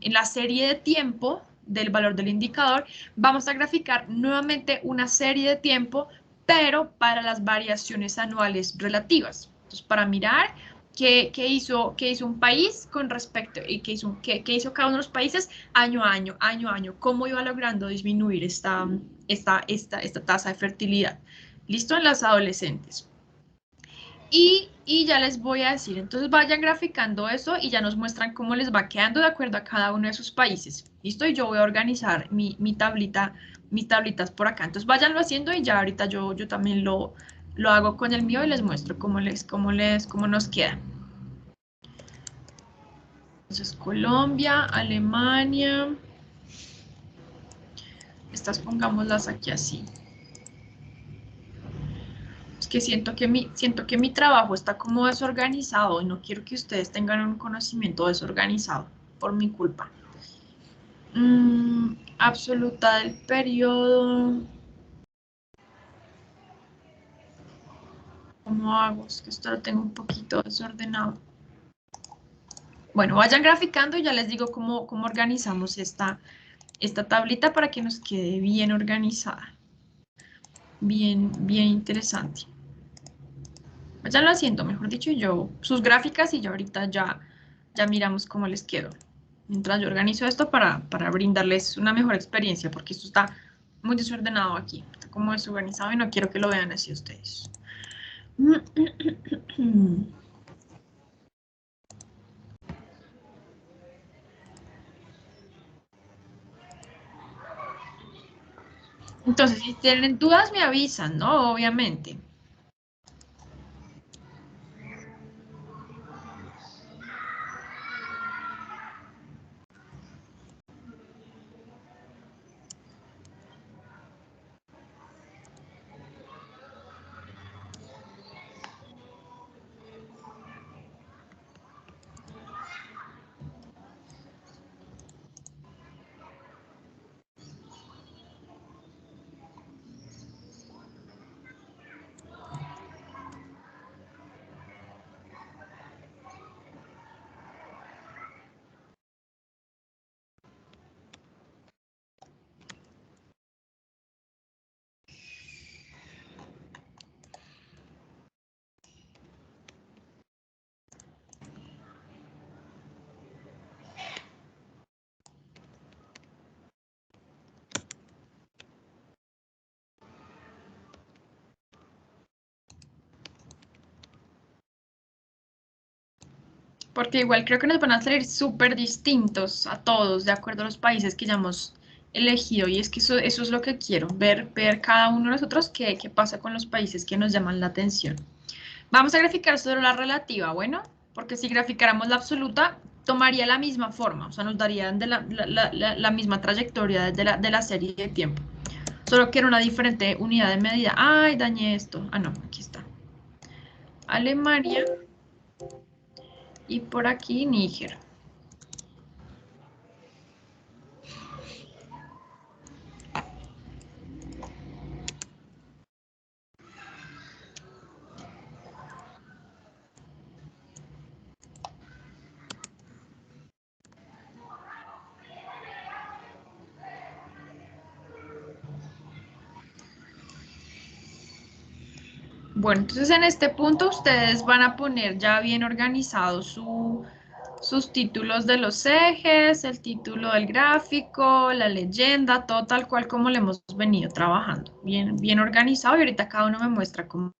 la serie de tiempo del valor del indicador, vamos a graficar nuevamente una serie de tiempo, pero para las variaciones anuales relativas. Entonces, para mirar qué hizo un país con respecto y qué hizo cada uno de los países año a año, cómo iba logrando disminuir esta tasa de fertilidad. ¿Listo? En las adolescentes. Y ya les voy a decir, entonces vayan graficando eso y ya nos muestran cómo les va quedando de acuerdo a cada uno de sus países. ¿Listo? Y yo voy a organizar mis tablitas por acá. Entonces váyanlo haciendo y ya ahorita yo también lo hago con el mío y les muestro cómo nos queda. Entonces Colombia, Alemania. Estas pongámoslas aquí así. Es que siento que mi trabajo está como desorganizado y no quiero que ustedes tengan un conocimiento desorganizado por mi culpa. Absoluta del periodo. ¿Cómo hago? Es que esto lo tengo un poquito desordenado. Bueno, vayan graficando y ya les digo cómo organizamos esta tablita para que nos quede bien organizada. Bien interesante. Vayanlo haciendo, mejor dicho, sus gráficas y yo ahorita ya miramos cómo les quedó. Mientras yo organizo esto para brindarles una mejor experiencia, porque esto está muy desordenado aquí. Está como desorganizado y no quiero que lo vean así ustedes. Entonces, si tienen dudas, me avisan, ¿no? Obviamente. Porque igual creo que nos van a salir súper distintos a todos, de acuerdo a los países que ya hemos elegido. Y es que eso es lo que quiero, ver cada uno de nosotros qué pasa con los países que nos llaman la atención. Vamos a graficar solo la relativa, bueno, porque si graficáramos la absoluta, tomaría la misma forma, o sea, nos darían la misma trayectoria de la serie de tiempo. Solo que era una diferente unidad de medida. Ay, dañé esto. Ah, no, aquí está. Alemania. Y por aquí Níger. Bueno, entonces en este punto ustedes van a poner ya bien organizados sus títulos de los ejes, el título del gráfico, la leyenda, todo tal cual como le hemos venido trabajando. Bien organizado y ahorita cada uno me muestra cómo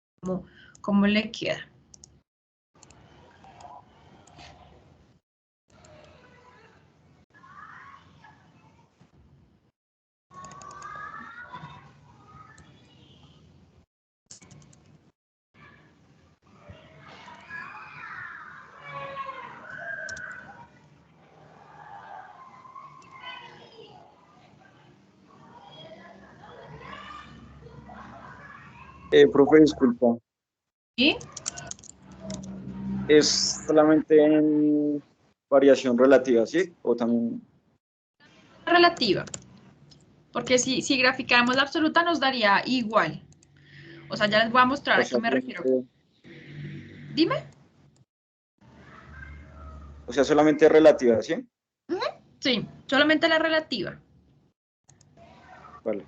le queda. Profe, disculpa. ¿Sí? es solamente en variación relativa, ¿sí? O también... Relativa. Porque si graficáramos la absoluta nos daría igual. O sea, ya les voy a mostrar O a qué sea, me refiero. Dime. solamente relativa, ¿sí? Sí, solamente la relativa. Vale.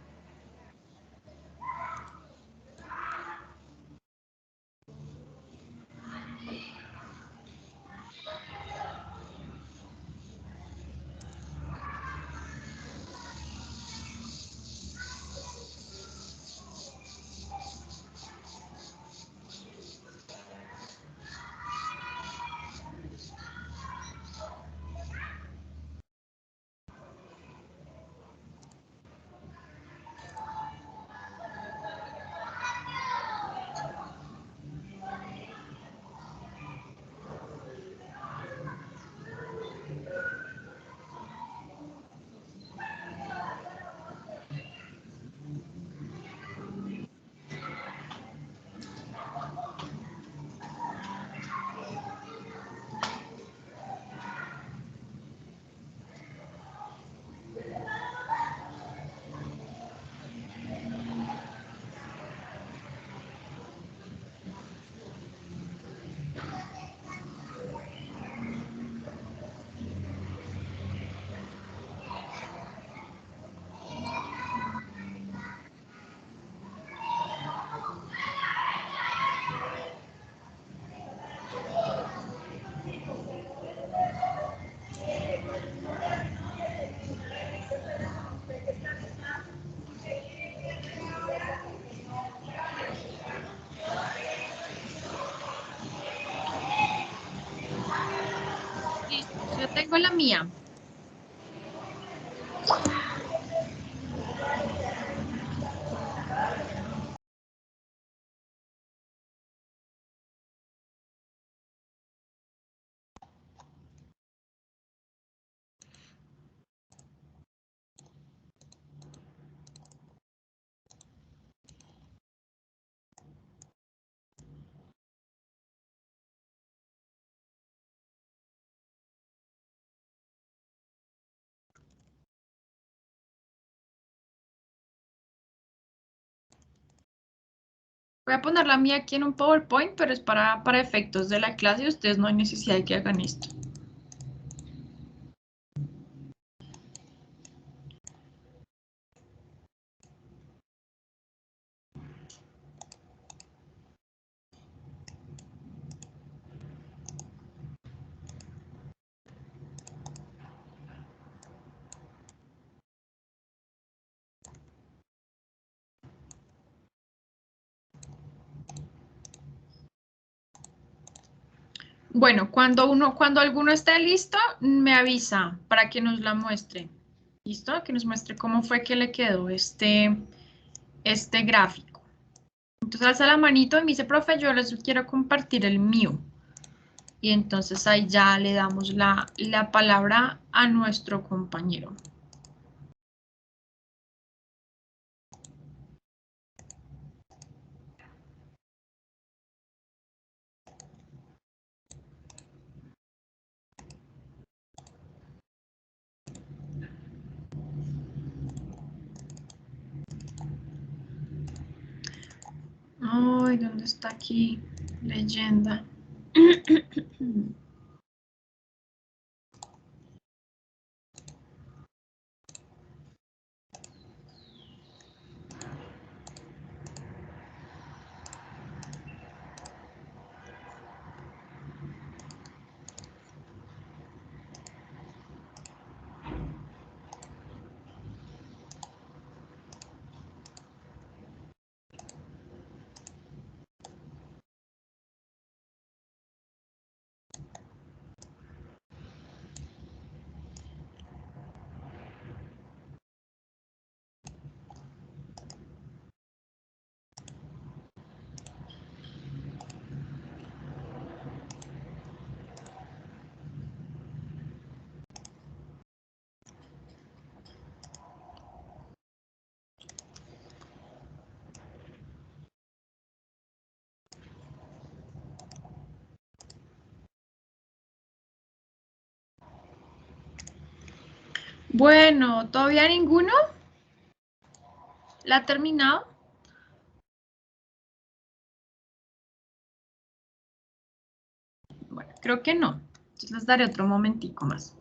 Listo, yo tengo la mía. Voy a poner la mía aquí en un PowerPoint, pero es para efectos de la clase y ustedes no hay necesidad de que hagan esto. Bueno, cuando alguno esté listo, me avisa para que nos la muestre. ¿Listo? Que nos muestre cómo fue que le quedó este gráfico. Entonces alza la manito y me dice, profe, yo les quiero compartir el mío. Y entonces ahí ya le damos la palabra a nuestro compañero. Ay, ¿dónde está aquí? Leyenda. Bueno, ¿todavía ninguno? ¿La ha terminado? Bueno, creo que no. Entonces les daré otro momentico más.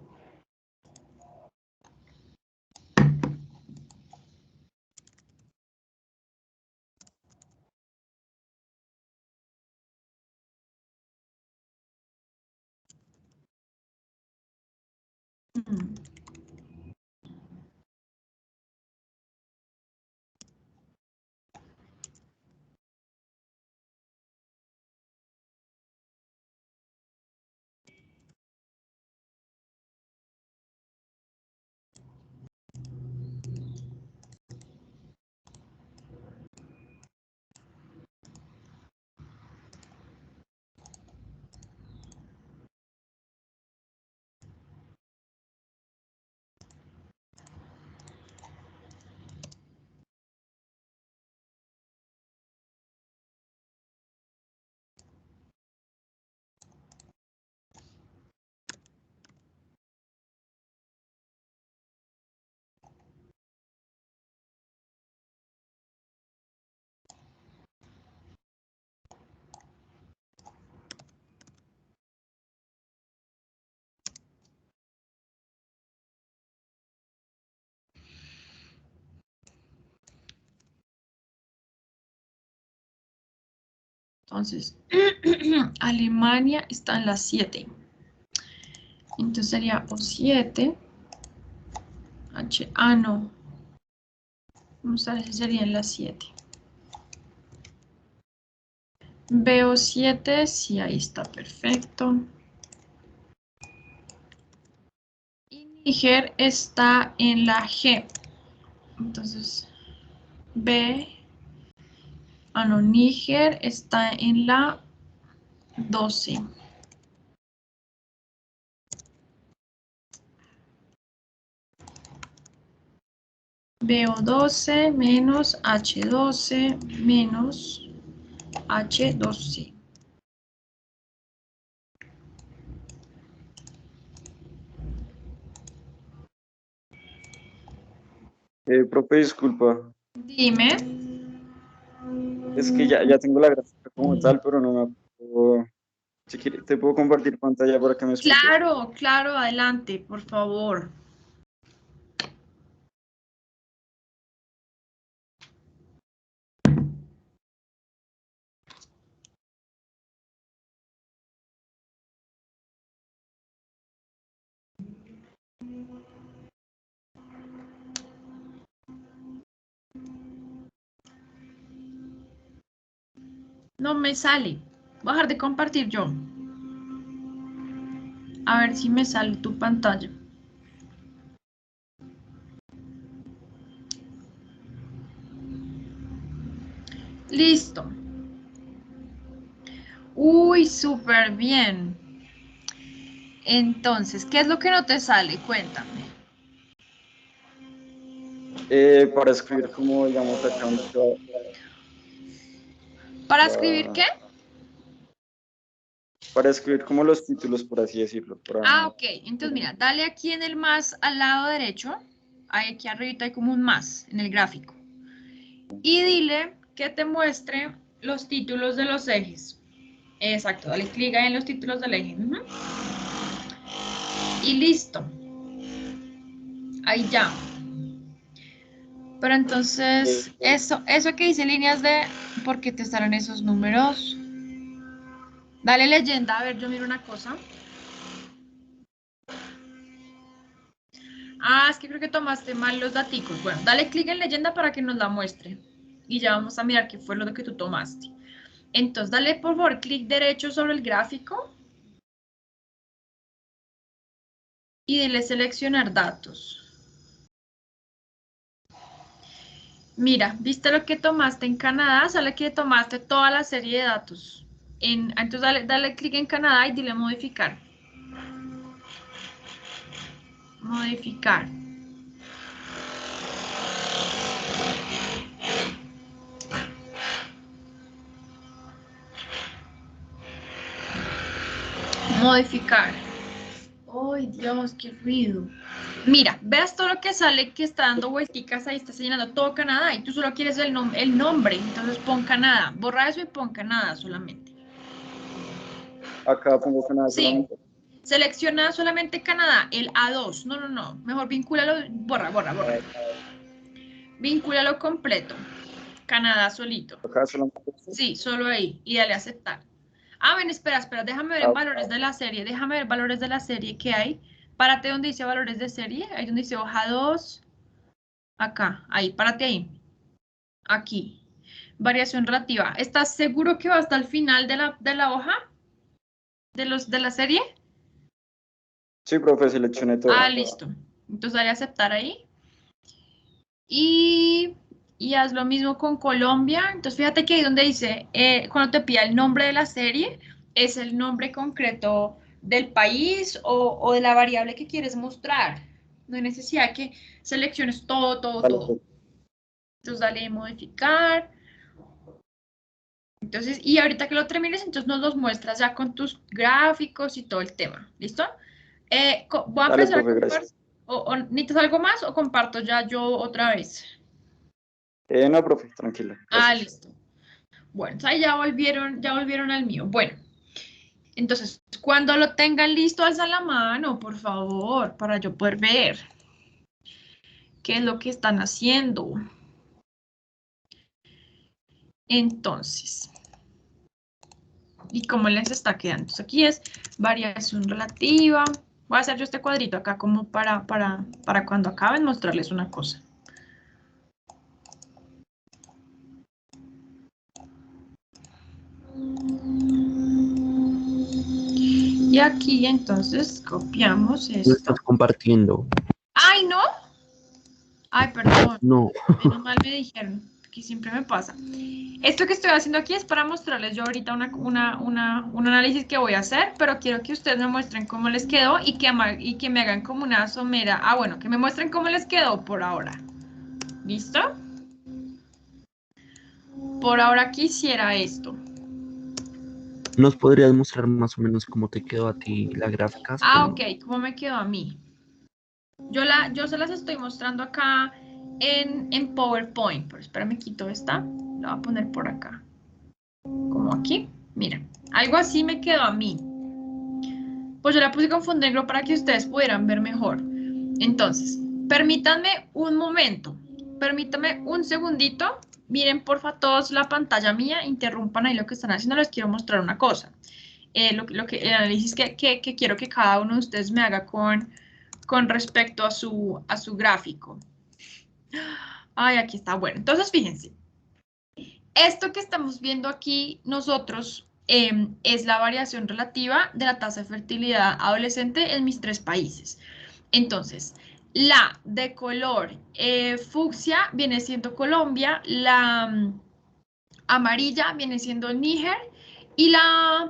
Entonces, Alemania está en la 7. Entonces sería O7. No. Vamos a ver si sería en la 7. BO7, sí, ahí está, perfecto. Y Níger está en la G. Entonces, Níger está en la 12. BO12 menos H12 menos H12. Profe, disculpa, Dime. es que ya tengo la gráfica como tal, pero no me acuerdo. Si quieres, te puedo compartir pantalla para que me expliques. Claro, claro, adelante, por favor. No me sale. Voy a dejar de compartir yo. A ver si me sale tu pantalla. Listo. Uy, súper bien. Entonces, ¿qué es lo que no te sale? Cuéntame. Para escribir como, digamos, acá donde ¿Para escribir qué? para escribir como los títulos, por así decirlo. Ok. Entonces, mira, dale aquí en el más al lado derecho. Ahí aquí arriba hay como un más en el gráfico. Y dile que te muestre los títulos de los ejes. Exacto, dale clic ahí en los títulos del eje. Y listo. Ahí ya. Pero entonces, eso que dice líneas de por qué te salen esos números. Dale leyenda, a ver, yo miro una cosa. Es que creo que tomaste mal los daticos. Bueno, dale clic en leyenda para que nos la muestre. Y ya vamos a mirar qué fue lo que tú tomaste. Entonces, dale por favor clic derecho sobre el gráfico. Y dile seleccionar datos. Mira, ¿viste lo que tomaste en Canadá? Sale que tomaste toda la serie de datos. Entonces dale clic en Canadá y dile modificar. Modificar. Modificar. ¡Ay, Dios, qué ruido! Mira, veas todo lo que sale que está dando vuelticas ahí, está señalando todo Canadá y tú solo quieres el nombre, entonces pon Canadá. Borra eso y pon Canadá solamente. Acá pongo Canadá Sí. solamente. Selecciona solamente Canadá, el A2. No. Mejor vincúlalo, borra. Vincúlalo completo. Canadá solito. Acá solamente. Sí, solo ahí. Y dale a aceptar. Ah, ven, espera. Déjame ver valores de la serie. Déjame ver valores de la serie que hay. Párate donde dice valores de serie. Ahí donde dice hoja 2. Acá, ahí, párate ahí. Aquí. Variación relativa. ¿Estás seguro que va hasta el final de la hoja? ¿De la serie? Sí, profe, seleccioné todo. Ah, listo. Entonces dale a aceptar ahí. Y haz lo mismo con Colombia. Entonces fíjate que ahí donde dice, cuando te pida el nombre de la serie, es el nombre concreto del país o de la variable que quieres mostrar. No hay necesidad que selecciones todo. Vale, profe. Entonces dale a modificar. Entonces, y ahorita que lo termines, entonces nos los muestras ya con tus gráficos y todo el tema. ¿Listo? Voy a Dale, empezar a profe, compartir. gracias. ¿O necesitas algo más o comparto ya yo otra vez? No, profe, tranquilo. Ah, Gracias. listo. Bueno, entonces ahí ya volvieron al mío. Bueno, entonces, cuando lo tengan listo, alza la mano, por favor, para yo poder ver qué es lo que están haciendo. Entonces, ¿y cómo les está quedando? Entonces, aquí es variación relativa. Voy a hacer yo este cuadrito acá como para cuando acaben mostrarles una cosa. Y aquí entonces copiamos No esto. estás compartiendo. ¡Ay, no! Ay, perdón. No. Menos mal me dijeron, que siempre me pasa. Esto que estoy haciendo aquí es para mostrarles yo ahorita un análisis que voy a hacer, pero quiero que ustedes me muestren cómo les quedó y que me hagan como una somera. Ah, bueno, que me muestren cómo les quedó por ahora. ¿Listo? Por ahora quisiera esto. ¿Nos podrías mostrar más o menos cómo te quedó a ti la gráfica? Ah, ok, ¿cómo me quedó a mí? Yo se las estoy mostrando acá en PowerPoint, pero espera, me quito esta, la voy a poner por acá, como aquí, mira, algo así me quedó a mí. Pues yo la puse con fondo negro para que ustedes pudieran ver mejor. Entonces, permítanme un momento, permítanme un segundito, miren porfa todos la pantalla mía, interrumpan ahí lo que están haciendo, les quiero mostrar una cosa. El análisis que quiero que cada uno de ustedes me haga con respecto a su gráfico. Ay, aquí está. Bueno, entonces fíjense. Esto que estamos viendo aquí nosotros es la variación relativa de la tasa de fertilidad adolescente en mis 3 países. Entonces, la de color fucsia viene siendo Colombia, la amarilla viene siendo Níger y la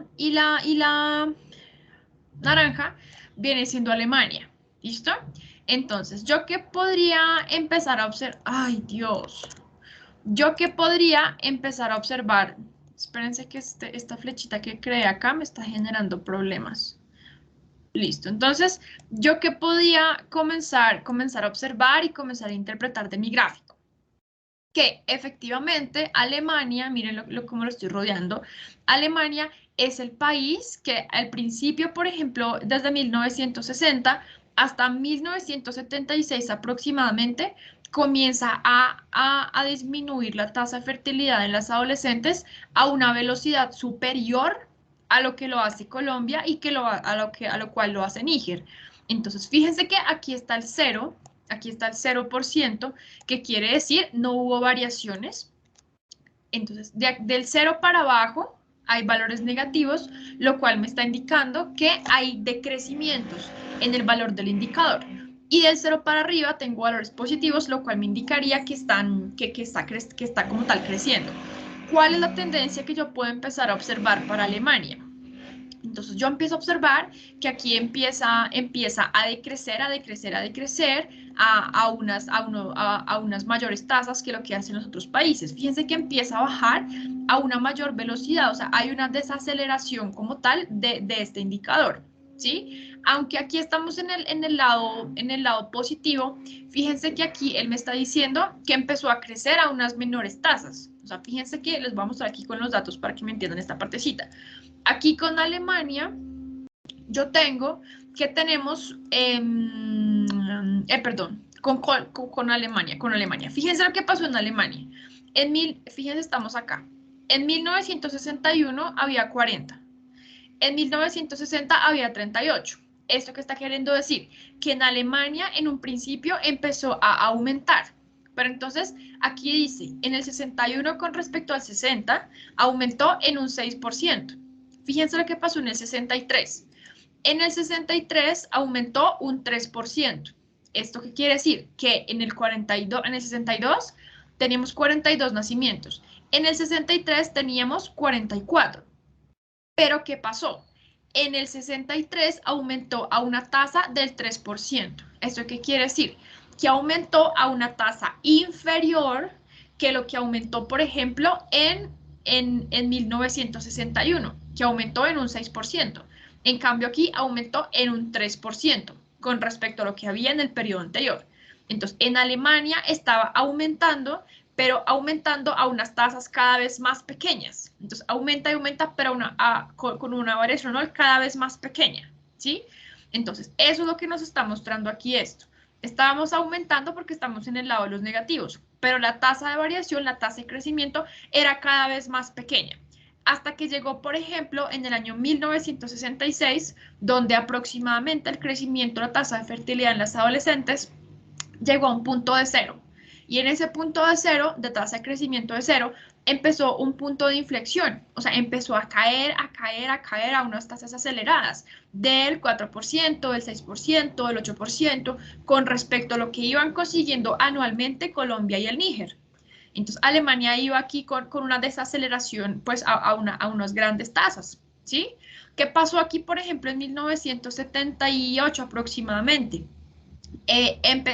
naranja viene siendo Alemania. ¿Listo? Entonces, ¿yo qué podría empezar a observar? ¡Ay, Dios! ¿Yo qué podría empezar a observar? Espérense que esta flechita que creé acá me está generando problemas. Listo. Entonces, ¿yo qué podía comenzar a observar y comenzar a interpretar de mi gráfico? Que efectivamente Alemania, miren cómo lo estoy rodeando, Alemania es el país que al principio, por ejemplo, desde 1960 hasta 1976 aproximadamente, comienza a disminuir la tasa de fertilidad en las adolescentes a una velocidad superior a lo que lo hace Colombia y a lo cual lo hace Níger. Entonces, fíjense que aquí está el 0%, que quiere decir no hubo variaciones. Entonces, del 0 para abajo hay valores negativos, lo cual me está indicando que hay decrecimientos en el valor del indicador. Y del 0 para arriba tengo valores positivos, lo cual me indicaría que está como tal creciendo. ¿Cuál es la tendencia que yo puedo empezar a observar para Alemania? Entonces yo empiezo a observar que aquí empieza a decrecer a unas mayores tasas que lo que hacen los otros países. Fíjense que empieza a bajar a una mayor velocidad, o sea, hay una desaceleración como tal de este indicador. ¿sí? Aunque aquí estamos en el lado positivo, fíjense que aquí él me está diciendo que empezó a crecer a unas menores tasas. O sea, fíjense que les voy a mostrar aquí con los datos para que me entiendan esta partecita. Aquí con Alemania, yo tengo que tenemos, con Alemania. Fíjense lo que pasó en Alemania. Fíjense, estamos acá. En 1961 había 40. En 1960 había 38. ¿Esto qué está queriendo decir? Que en Alemania en un principio empezó a aumentar. Pero entonces aquí dice, en el 61 con respecto al 60, aumentó en un 6%. Fíjense lo que pasó en el 63. En el 63 aumentó un 3%. ¿Esto qué quiere decir? Que en el 62 teníamos 42 nacimientos. En el 63 teníamos 44. Pero ¿qué pasó? En el 63 aumentó a una tasa del 3%. ¿Esto qué quiere decir? Que aumentó a una tasa inferior que lo que aumentó, por ejemplo, en 1961, que aumentó en un 6%. En cambio, aquí aumentó en un 3% con respecto a lo que había en el periodo anterior. Entonces, en Alemania estaba aumentando, pero aumentando a unas tasas cada vez más pequeñas. Entonces, aumenta y aumenta, pero con una variación anual cada vez más pequeña, ¿sí? Entonces, eso es lo que nos está mostrando aquí esto. Estábamos aumentando porque estamos en el lado de los negativos, pero la tasa de variación, la tasa de crecimiento, era cada vez más pequeña. Hasta que llegó, por ejemplo, en el año 1966, donde aproximadamente el crecimiento, la tasa de fertilidad en las adolescentes, llegó a un punto de 0. Y en ese punto de 0, de tasa de crecimiento de 0, empezó un punto de inflexión. O sea, empezó a caer a unas tasas aceleradas del 4%, del 6%, del 8%, con respecto a lo que iban consiguiendo anualmente Colombia y el Níger. Entonces, Alemania iba aquí con una desaceleración, pues, a unas grandes tasas, ¿sí? ¿Qué pasó aquí, por ejemplo, en 1978 aproximadamente?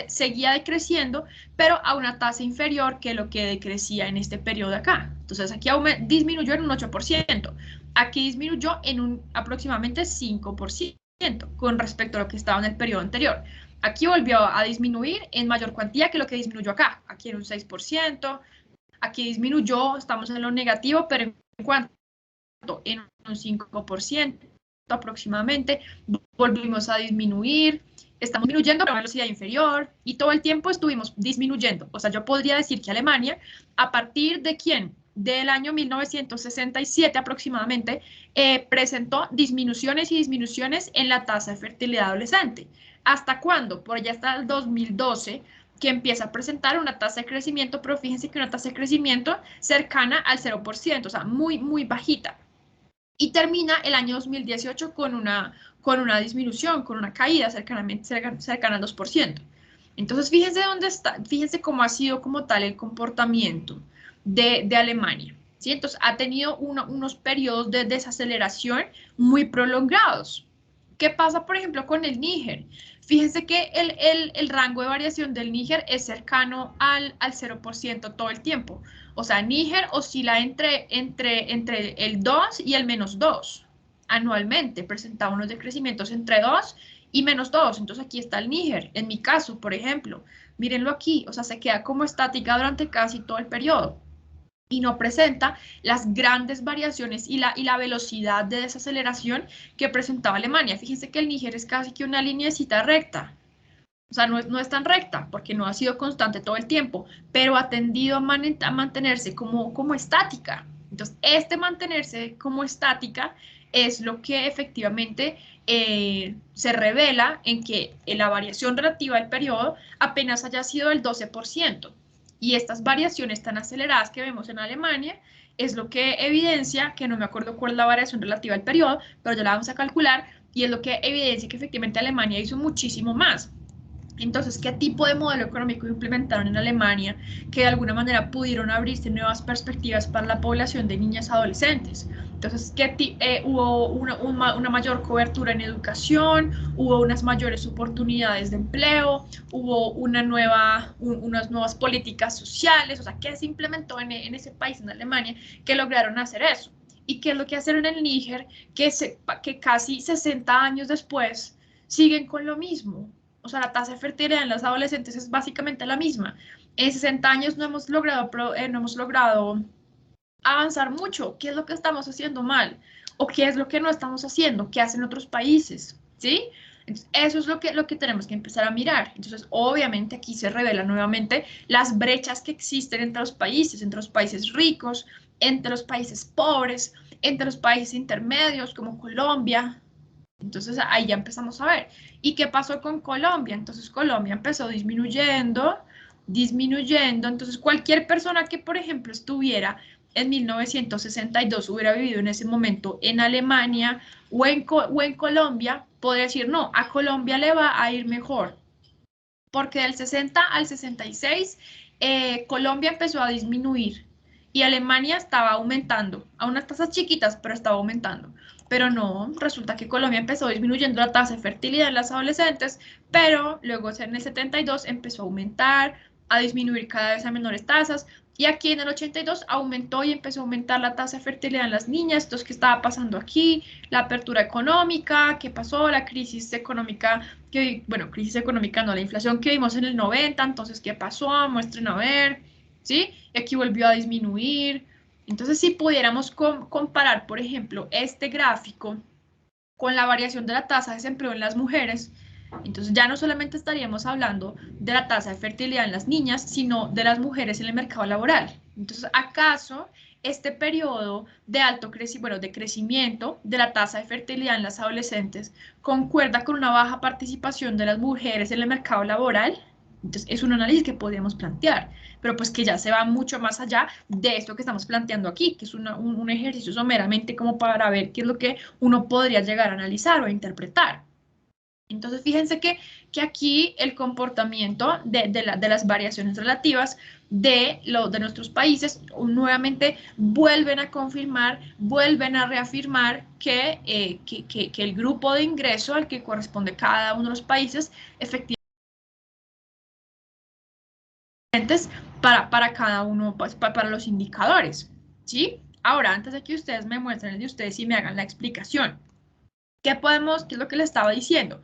Seguía decreciendo, pero a una tasa inferior que lo que decrecía en este periodo de acá. Entonces, aquí disminuyó en un 8%. Aquí disminuyó en un aproximadamente 5% con respecto a lo que estaba en el periodo anterior. Aquí volvió a disminuir en mayor cuantía que lo que disminuyó acá. Aquí en un 6%, aquí disminuyó, estamos en lo negativo, pero en cuanto en un 5% aproximadamente, volvimos a disminuir, estamos disminuyendo a una velocidad inferior y todo el tiempo estuvimos disminuyendo. O sea, yo podría decir que Alemania, a partir de ¿quién? Del año 1967 aproximadamente, presentó disminuciones y disminuciones en la tasa de fertilidad adolescente. ¿Hasta cuándo? Por allá hasta el 2012, que empieza a presentar una tasa de crecimiento, pero fíjense que una tasa de crecimiento cercana al 0%, o sea, muy, muy bajita. Y termina el año 2018 con una disminución, con una caída cercana al 2%. Entonces, fíjense dónde está, fíjense cómo ha sido como tal el comportamiento de Alemania, ¿sí? Entonces, ha tenido unos periodos de desaceleración muy prolongados. ¿Qué pasa, por ejemplo, con el Níger? Fíjense que el rango de variación del Níger es cercano al 0% todo el tiempo. O sea, Níger oscila entre el 2 y el -2 anualmente. Presentaba unos decrecimientos entre 2 y -2. Entonces aquí está el Níger. En mi caso, por ejemplo, mírenlo aquí. O sea, se queda como estática durante casi todo el periodo. Y no presenta las grandes variaciones y la velocidad de desaceleración que presentaba Alemania. Fíjense que el Níger es casi que una lineecita recta. O sea, no es tan recta porque no ha sido constante todo el tiempo, pero ha tendido a mantenerse como estática. Entonces, mantenerse como estática es lo que efectivamente se revela en que la variación relativa al periodo apenas haya sido del 12%. Y estas variaciones tan aceleradas que vemos en Alemania es lo que evidencia, que no me acuerdo cuál es la variación relativa al periodo, pero ya la vamos a calcular, y es lo que evidencia que efectivamente Alemania hizo muchísimo más. Entonces, ¿qué tipo de modelo económico implementaron en Alemania que de alguna manera pudieron abrirse nuevas perspectivas para la población de niñas y adolescentes? Entonces, hubo una mayor cobertura en educación, hubo unas mayores oportunidades de empleo, hubo unas nuevas políticas sociales, o sea, ¿qué se implementó en ese país, en Alemania, que lograron hacer eso? ¿Y qué es lo que hacen en el Níger? Que casi 60 años después siguen con lo mismo. O sea, la tasa de fertilidad en las adolescentes es básicamente la misma. En 60 años no hemos logrado avanzar mucho. ¿Qué es lo que estamos haciendo mal? ¿O qué es lo que no estamos haciendo? ¿Qué hacen otros países? ¿Sí? Entonces, eso es lo que tenemos que empezar a mirar. Entonces, obviamente aquí se revelan nuevamente las brechas que existen entre los países ricos, entre los países pobres, entre los países intermedios como Colombia. Entonces ahí ya empezamos a ver. ¿Y qué pasó con Colombia? Entonces Colombia empezó disminuyendo. Entonces cualquier persona que, por ejemplo, estuviera en 1962, hubiera vivido en ese momento en Alemania o en Colombia, podría decir, no, a Colombia le va a ir mejor. Porque del 60 al 66, Colombia empezó a disminuir y Alemania estaba aumentando, a unas tasas chiquitas, pero estaba aumentando. Pero no, resulta que Colombia empezó disminuyendo la tasa de fertilidad en las adolescentes, pero luego en el 72 empezó a aumentar, a disminuir cada vez a menores tasas, y aquí en el 82 aumentó y empezó a aumentar la tasa de fertilidad en las niñas. Entonces, ¿qué estaba pasando aquí? La apertura económica, ¿qué pasó? La crisis económica, bueno, crisis económica no, la inflación que vimos en el 90, entonces, ¿qué pasó? Muestren a ver, ¿sí? Y aquí volvió a disminuir. Entonces, si pudiéramos comparar, por ejemplo, este gráfico con la variación de la tasa de desempleo en las mujeres, entonces ya no solamente estaríamos hablando de la tasa de fertilidad en las niñas, sino de las mujeres en el mercado laboral. Entonces, ¿acaso este periodo de de crecimiento de la tasa de fertilidad en las adolescentes concuerda con una baja participación de las mujeres en el mercado laboral? Entonces, es un análisis que podríamos plantear, pero pues que ya se va mucho más allá de esto que estamos planteando aquí, que es un ejercicio someramente como para ver qué es lo que uno podría llegar a analizar o a interpretar. Entonces, fíjense que aquí el comportamiento de las variaciones relativas de nuestros países nuevamente vuelven a confirmar, vuelven a reafirmar que el grupo de ingreso al que corresponde cada uno de los países efectivamente para cada uno, pues, para los indicadores, ¿sí? Ahora, antes de que ustedes me muestren el de ustedes y me hagan la explicación, ¿qué es lo que les estaba diciendo?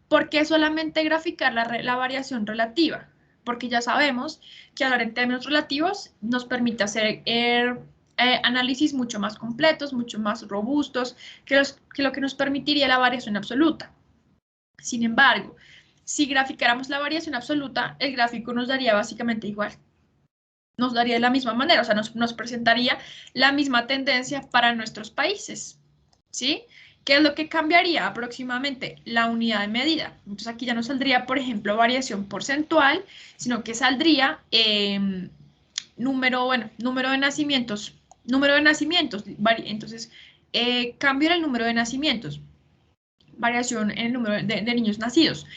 ¿Por qué solamente graficar la variación relativa? Porque ya sabemos que hablar en términos relativos nos permite hacer análisis mucho más completos, mucho más robustos, que lo que nos permitiría la variación absoluta. Sin embargo, si graficáramos la variación absoluta, el gráfico nos daría básicamente igual. Nos daría de la misma manera, o sea, nos presentaría la misma tendencia para nuestros países, ¿sí? ¿Qué es lo que cambiaría aproximadamente? La unidad de medida. Entonces aquí ya no saldría, por ejemplo, variación porcentual, sino que saldría número de nacimientos. Entonces, cambio en el número de nacimientos. Variación en el número de niños nacidos.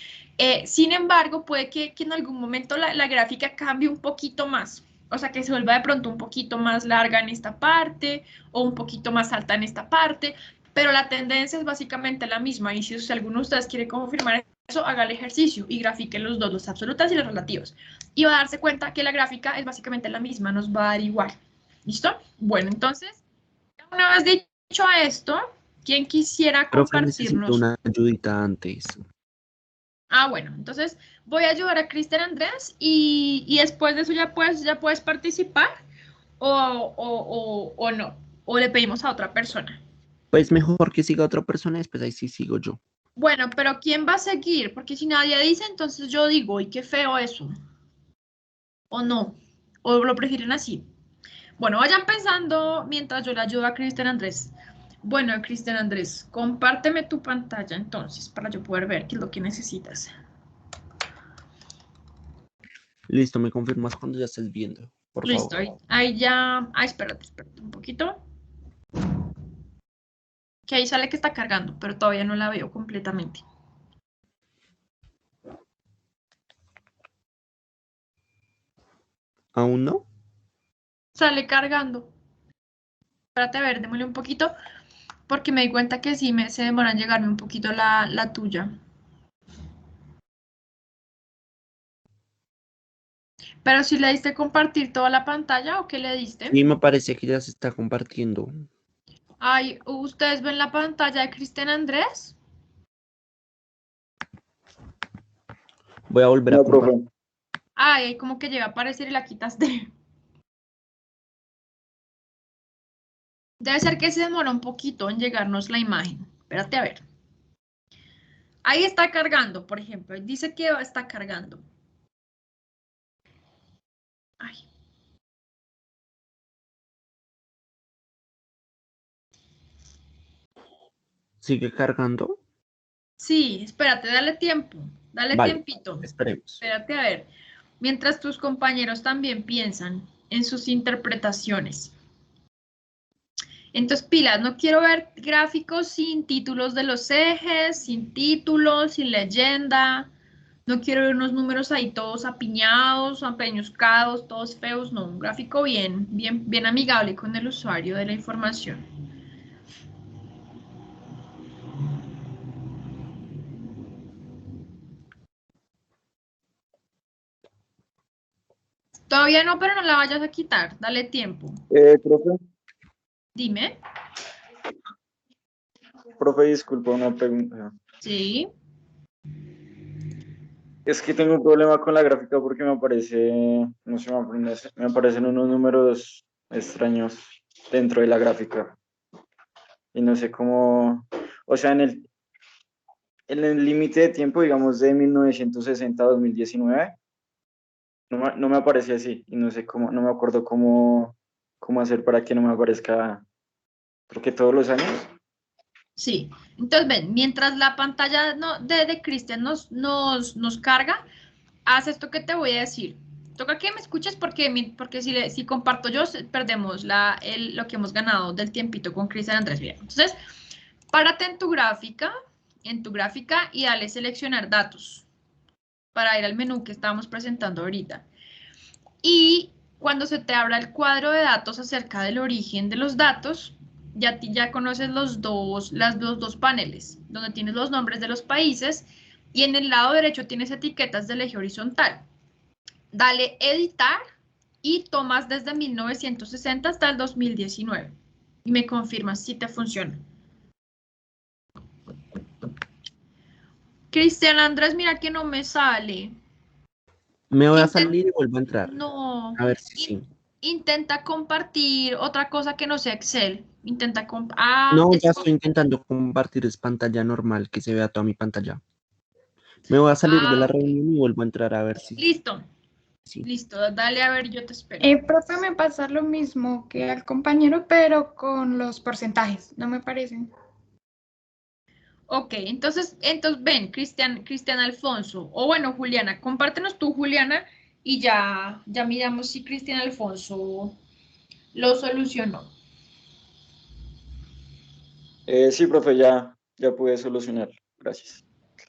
Sin embargo, puede que en algún momento la gráfica cambie un poquito más. O sea, que se vuelva de pronto un poquito más larga en esta parte o un poquito más alta en esta parte, pero la tendencia es básicamente la misma. Y si alguno de ustedes quiere confirmar eso, haga el ejercicio y grafique los dos, los absolutas y los relativos. Y va a darse cuenta que la gráfica es básicamente la misma, nos va a dar igual. ¿Listo? Bueno, entonces, una vez dicho esto, ¿quién quisiera Profe, necesito compartirnos? una ayudita antes. Ah, bueno, entonces voy a ayudar a Cristian Andrés y después de eso ya puedes participar o no, o le pedimos a otra persona. Pues mejor que siga otra persona, después ahí sí sigo yo. Bueno, pero ¿quién va a seguir? Porque si nadie dice, entonces yo digo, ¡y qué feo eso! ¿O no? ¿O lo prefieren así? Bueno, vayan pensando mientras yo le ayudo a Cristian Andrés. Bueno, Cristian Andrés, compárteme tu pantalla entonces para yo poder ver qué es lo que necesitas. Listo, me confirmas cuando ya estés viendo, por Listo, favor. ahí ya. Ay, espérate un poquito. Que ahí sale que está cargando, pero todavía no la veo completamente. ¿Aún no? Sale cargando. Espérate, a ver, démosle un poquito, porque me di cuenta que sí se demora en llegarme un poquito la tuya. Pero si le diste compartir toda la pantalla o qué le diste. Sí, me parece que ya se está compartiendo. Ay, ¿ustedes ven la pantalla de Cristian Andrés? Voy a volver a No, compartir. profe. Ay, como que llega a aparecer y la quitaste. Debe ser que se demora un poquito en llegarnos la imagen. Espérate a ver. Ahí está cargando, por ejemplo. Dice que está cargando. Ay. ¿Sigue cargando? Sí, espérate, dale tiempo. Dale Vale, tiempito. esperemos. Espérate a ver. Mientras tus compañeros también piensan en sus interpretaciones. Entonces, pilas, no quiero ver gráficos sin títulos de los ejes, sin títulos, sin leyenda. No quiero ver unos números ahí todos apiñados, apeñuscados, todos feos. No, un gráfico bien amigable con el usuario de la información. Todavía no, pero no la vayas a quitar. Dale tiempo. Dime. Profe, disculpa una pregunta. Sí. Es que tengo un problema con la gráfica porque me aparece, no sé, me aparecen unos números extraños dentro de la gráfica. Y no sé cómo, o sea, en el límite de tiempo, digamos, de 1960 a 2019, no me aparece así. Y no sé cómo, no me acuerdo cómo hacer para que no me aparezca, creo que todos los años. Sí, entonces ven, mientras la pantalla de Cristian nos carga, haz esto que te voy a decir. Toca que me escuches porque si comparto yo, perdemos lo que hemos ganado del tiempito con Cristian Andrés. Mira, entonces, párate en tu gráfica y dale seleccionar datos para ir al menú que estábamos presentando ahorita. Y cuando se te abra el cuadro de datos acerca del origen de los datos, ya conoces los dos paneles, donde tienes los nombres de los países y en el lado derecho tienes etiquetas del eje horizontal. Dale editar y tomas desde 1960 hasta el 2019 y me confirmas si te funciona. Cristian Andrés, mira que no me sale. Me voy a salir y vuelvo a entrar. No. A ver si sí. Intenta compartir otra cosa que no sea Excel. Intenta No, ya estoy intentando compartir es pantalla normal, que se vea toda mi pantalla. Me voy a salir de la ok. reunión y vuelvo a entrar a ver si Listo, sí. listo. Dale a ver, yo te espero. Profe, me pasa lo mismo que al compañero, pero con los porcentajes, no me parecen. Ok, entonces ven, Cristian Alfonso. O bueno, Juliana, compártenos tú, Juliana, y ya miramos si Cristian Alfonso lo solucionó. Sí, profe, ya pude solucionar. Gracias.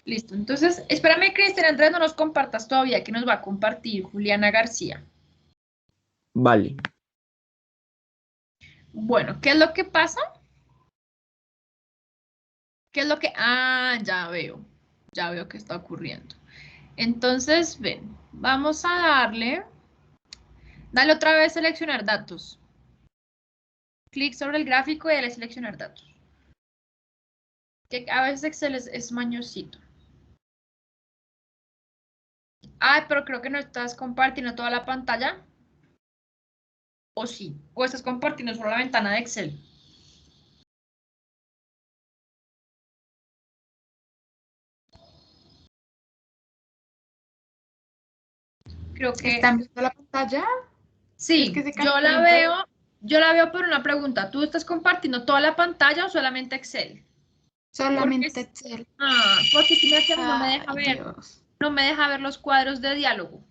Listo, entonces, espérame, Cristian Andrés, no nos compartas todavía, que nos va a compartir Juliana García. Vale. Bueno, ¿qué es lo que pasa? ¿Qué es lo que...? Ah, ya veo qué está ocurriendo. Entonces, ven, vamos a dale otra vez seleccionar datos. Clic sobre el gráfico y dale seleccionar datos. Que a veces Excel es mañosito. Ay, pero creo que no estás compartiendo toda la pantalla. ¿O sí? ¿O estás compartiendo solo la ventana de Excel? Creo que ¿Están viendo la pantalla? Es que sí, se yo la calienta. veo por una pregunta. ¿Tú estás compartiendo toda la pantalla o solamente Excel? Porque, Solamente Excel. porque si me que a mí Ay, Dios. no me deja ver los cuadros de diálogo.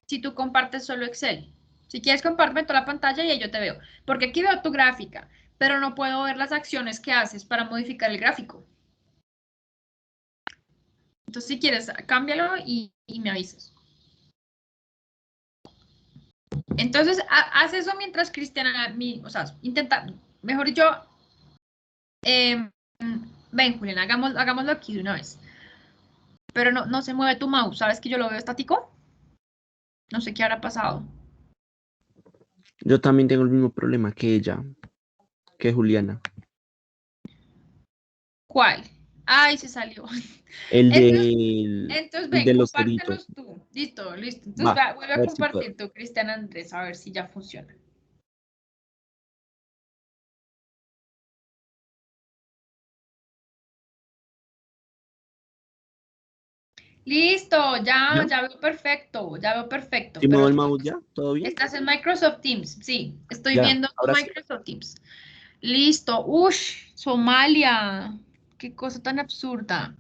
Si tú compartes solo Excel. Si quieres, compárteme toda la pantalla y ahí yo te veo. Porque aquí veo tu gráfica, pero no puedo ver las acciones que haces para modificar el gráfico. Entonces, si quieres, cámbialo y me avisas. Entonces, haz eso mientras Cristiana, o sea, intenta, mejor dicho, ven, Julián, hagámoslo aquí de una vez. Pero no se mueve tu mouse, ¿sabes que yo lo veo estático? No sé qué habrá pasado. Yo también tengo el mismo problema que ella, que Juliana. ¿Cuál? Ay, se salió. El Entonces, el ven, de los ceritos. compártelos tú. Listo, listo. Entonces, Va, vuelve a a ver si puedo. compartir tú, Cristian Andrés, a ver si ya funciona. Listo, ¿Ya? ya veo perfecto, ya veo perfecto. ¿Si Pero muevo el mouse ya? ¿Todo bien? estás en Microsoft Teams, sí, estoy Ya, viendo tu ahora sí. Microsoft Teams. Listo, ush, Somalia, qué cosa tan absurda.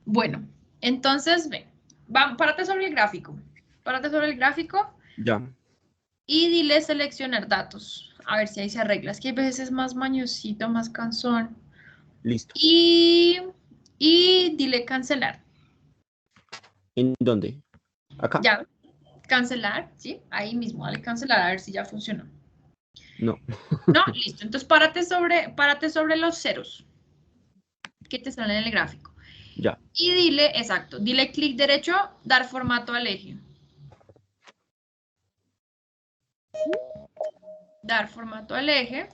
Bueno, entonces, ven, párate sobre el gráfico. Párate sobre el gráfico Ya, y dile seleccionar datos. A ver si ahí se arregla. Es que a veces es más mañosito, más cansón. listo. Y, y dile cancelar. ¿En dónde? ¿Acá? Ya, cancelar, ¿sí? Ahí mismo, dale cancelar a ver si ya funcionó. No. No, listo. Entonces párate sobre los ceros que te salen en el gráfico. Ya. Y dile, exacto, dile clic derecho, dar formato al eje. Dar formato al eje.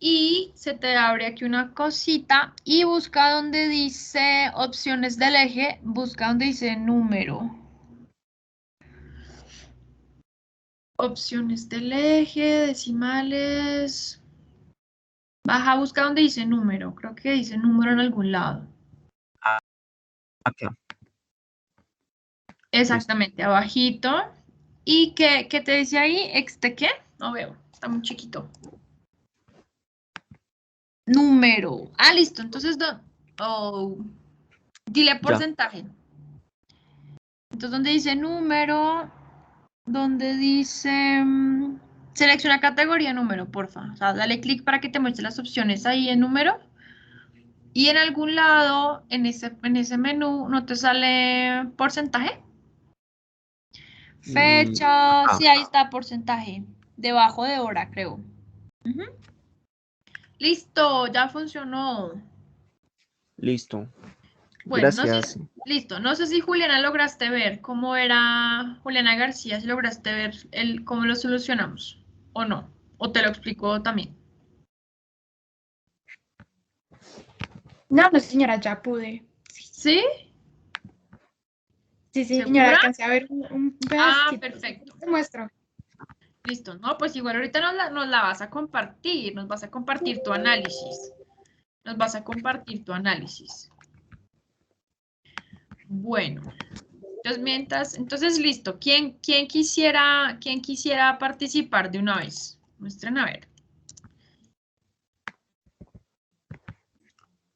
Y se te abre aquí una cosita y busca donde dice opciones del eje, busca donde dice número. Opciones del eje, decimales. Baja, busca donde dice número. Creo que dice número en algún lado. Acá. Listo. Exactamente, abajito. ¿Y qué te dice ahí? ¿Este qué? No veo, está muy chiquito. Número. Ah, listo. Entonces, oh, dile Ya. porcentaje. Entonces, donde dice número, donde dice selecciona categoría número, porfa. O sea, dale clic para que te muestre las opciones ahí en número. Y en algún lado, en ese menú, ¿no te sale porcentaje? Fecha, Acá. sí, ahí está porcentaje. Debajo de hora, creo. Ujú. Listo, ya funcionó. Listo. Bueno, no sé, Gracias. listo. No sé si Juliana lograste ver cómo era Juliana García, si lograste ver cómo lo solucionamos o no. O te lo explico también. No, no, señora, ya pude. ¿Sí? Sí, señora, ¿Segura? alcancé a ver un Ah, pedacito. perfecto. Te muestro. Listo. No, pues igual ahorita nos la vas a compartir, nos vas a compartir tu análisis. Nos vas a compartir tu análisis. Bueno, entonces listo. ¿Quién quisiera participar de una vez? Muestren a ver.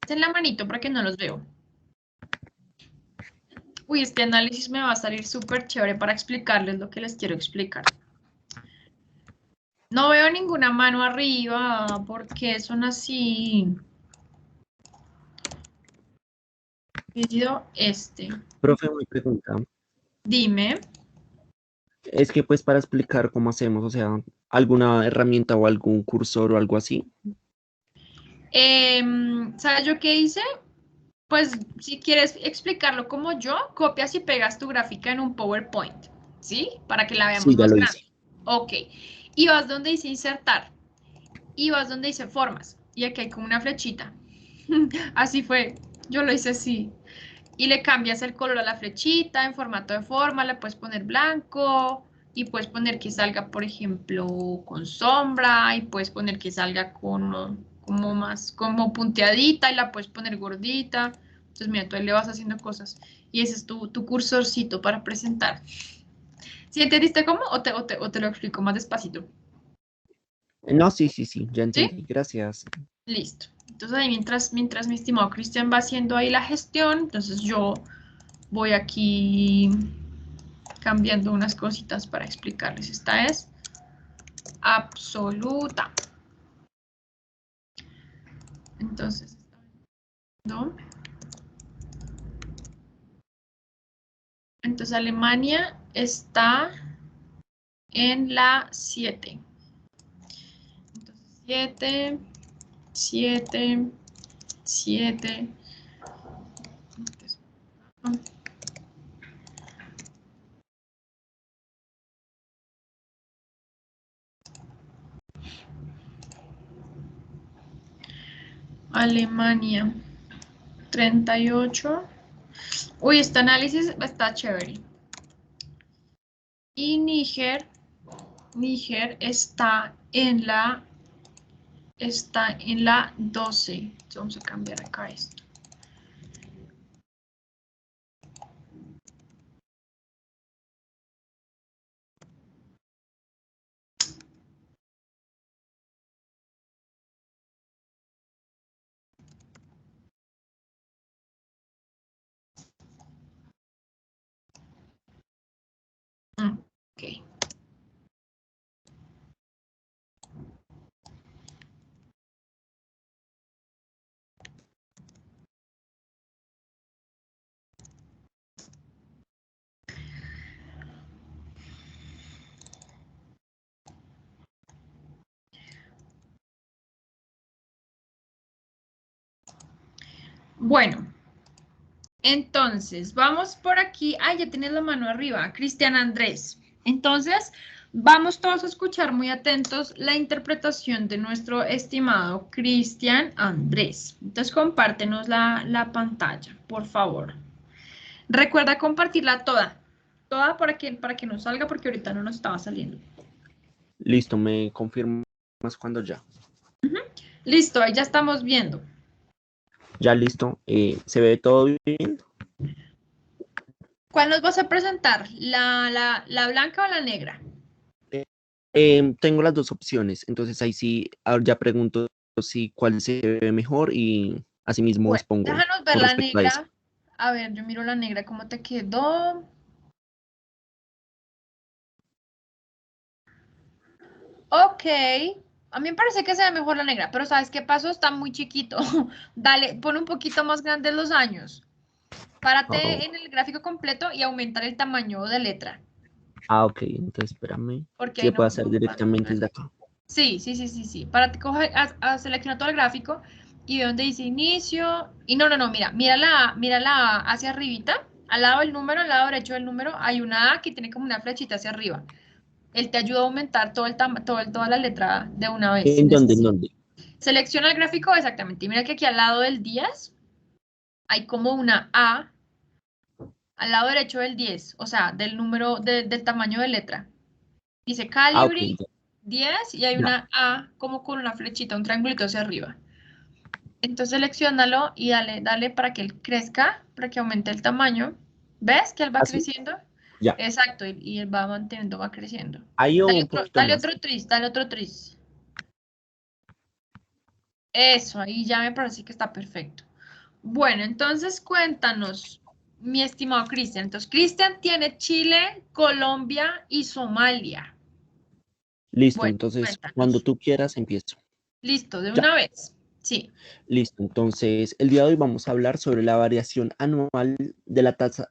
En la manito para que no los veo. Uy, este análisis me va a salir súper chévere para explicarles lo que les quiero explicar. No veo ninguna mano arriba, porque son así. Vídeo este. Profe, una pregunta. Dime. Es que pues para explicar cómo hacemos, o sea, alguna herramienta o algún cursor o algo así. ¿Sabes yo qué hice? Pues si quieres explicarlo como yo, copias y pegas tu gráfica en un PowerPoint, ¿sí? Para que la veamos Sí, ya más lo grande. hice. Ok. Y vas donde dice insertar. Y vas donde dice formas. Y aquí hay como una flechita. Así fue. Yo lo hice así. Y le cambias el color a la flechita en formato de forma, le puedes poner blanco y puedes poner que salga, por ejemplo, con sombra y puedes poner que salga como más, como punteadita y la puedes poner gordita. Entonces, mira, tú ahí le vas haciendo cosas y ese es tu cursorcito para presentar. ¿Sí entendiste cómo o te lo explico más despacito? No, sí, sí, sí, ya ¿Sí? entendí. Gracias. Listo. Entonces ahí mientras mi estimado Cristian va haciendo ahí la gestión, entonces yo voy aquí cambiando unas cositas para explicarles. Esta es absoluta. Entonces, ¿no? Entonces Alemania está en la 7. Entonces 7, 7, 7. Alemania, 38. Uy, este análisis está chévere. Y Níger está en la 12. Entonces vamos a cambiar acá esto. Ok. Bueno, entonces vamos por aquí. Ah, ya tienes la mano arriba, Cristian Andrés. Entonces, vamos todos a escuchar muy atentos la interpretación de nuestro estimado Cristian Andrés. Entonces, compártenos la pantalla, por favor. Recuerda compartirla toda para que nos salga, porque ahorita no nos estaba saliendo. Listo, me confirmas cuando ya. Listo, ahí ya estamos viendo. Ya listo. ¿Se ve todo bien? ¿Cuál nos vas a presentar? ¿La blanca o la negra? Tengo las dos opciones, entonces ahí sí, ahora ya pregunto si cuál se ve mejor y asimismo Bueno, expongo déjanos ver con la respecto a eso. negra. A ver, yo miro la negra, ¿cómo te quedó? Ok. A mí me parece que se ve mejor la negra, pero ¿sabes qué pasó? Está muy chiquito. Dale, pon un poquito más grandes los años. Párate en el gráfico completo y aumentar el tamaño de letra, Ok, entonces espérame. porque Si ahí se puede no, hacer no va. directamente desde acá. Sí. Párate, coge, selecciona todo el gráfico y ve donde dice inicio. Y no, mira la A hacia arribita, al lado del número, al lado derecho del número, hay una A que tiene como una flechita hacia arriba. Él te ayuda a aumentar toda la letra de una vez. ¿En dónde? ¿En dónde? Selecciona el gráfico exactamente. Y mira que aquí al lado del 10 hay como una A al lado derecho del 10, o sea, del número, del tamaño de letra. Dice Ah, ok, Calibri 10 y hay ya. una A como con una flechita, un triangulito hacia arriba. Entonces selecciónalo y dale para que él crezca, para que aumente el tamaño. ¿Ves que él va ¿Así? creciendo? Ya. Exacto, y él va manteniendo, va creciendo. Ahí o un poquito Dale más. otro tris, dale otro tris. Eso, ahí ya me parece que está perfecto. Bueno, entonces cuéntanos, mi estimado Cristian. Entonces, Cristian tiene Chile, Colombia y Somalia. Listo, Bueno, entonces cuando cuéntanos. tú quieras empiezo. Listo, de Ya. una vez. Sí. Listo, entonces el día de hoy vamos a hablar sobre la variación anual de la tasa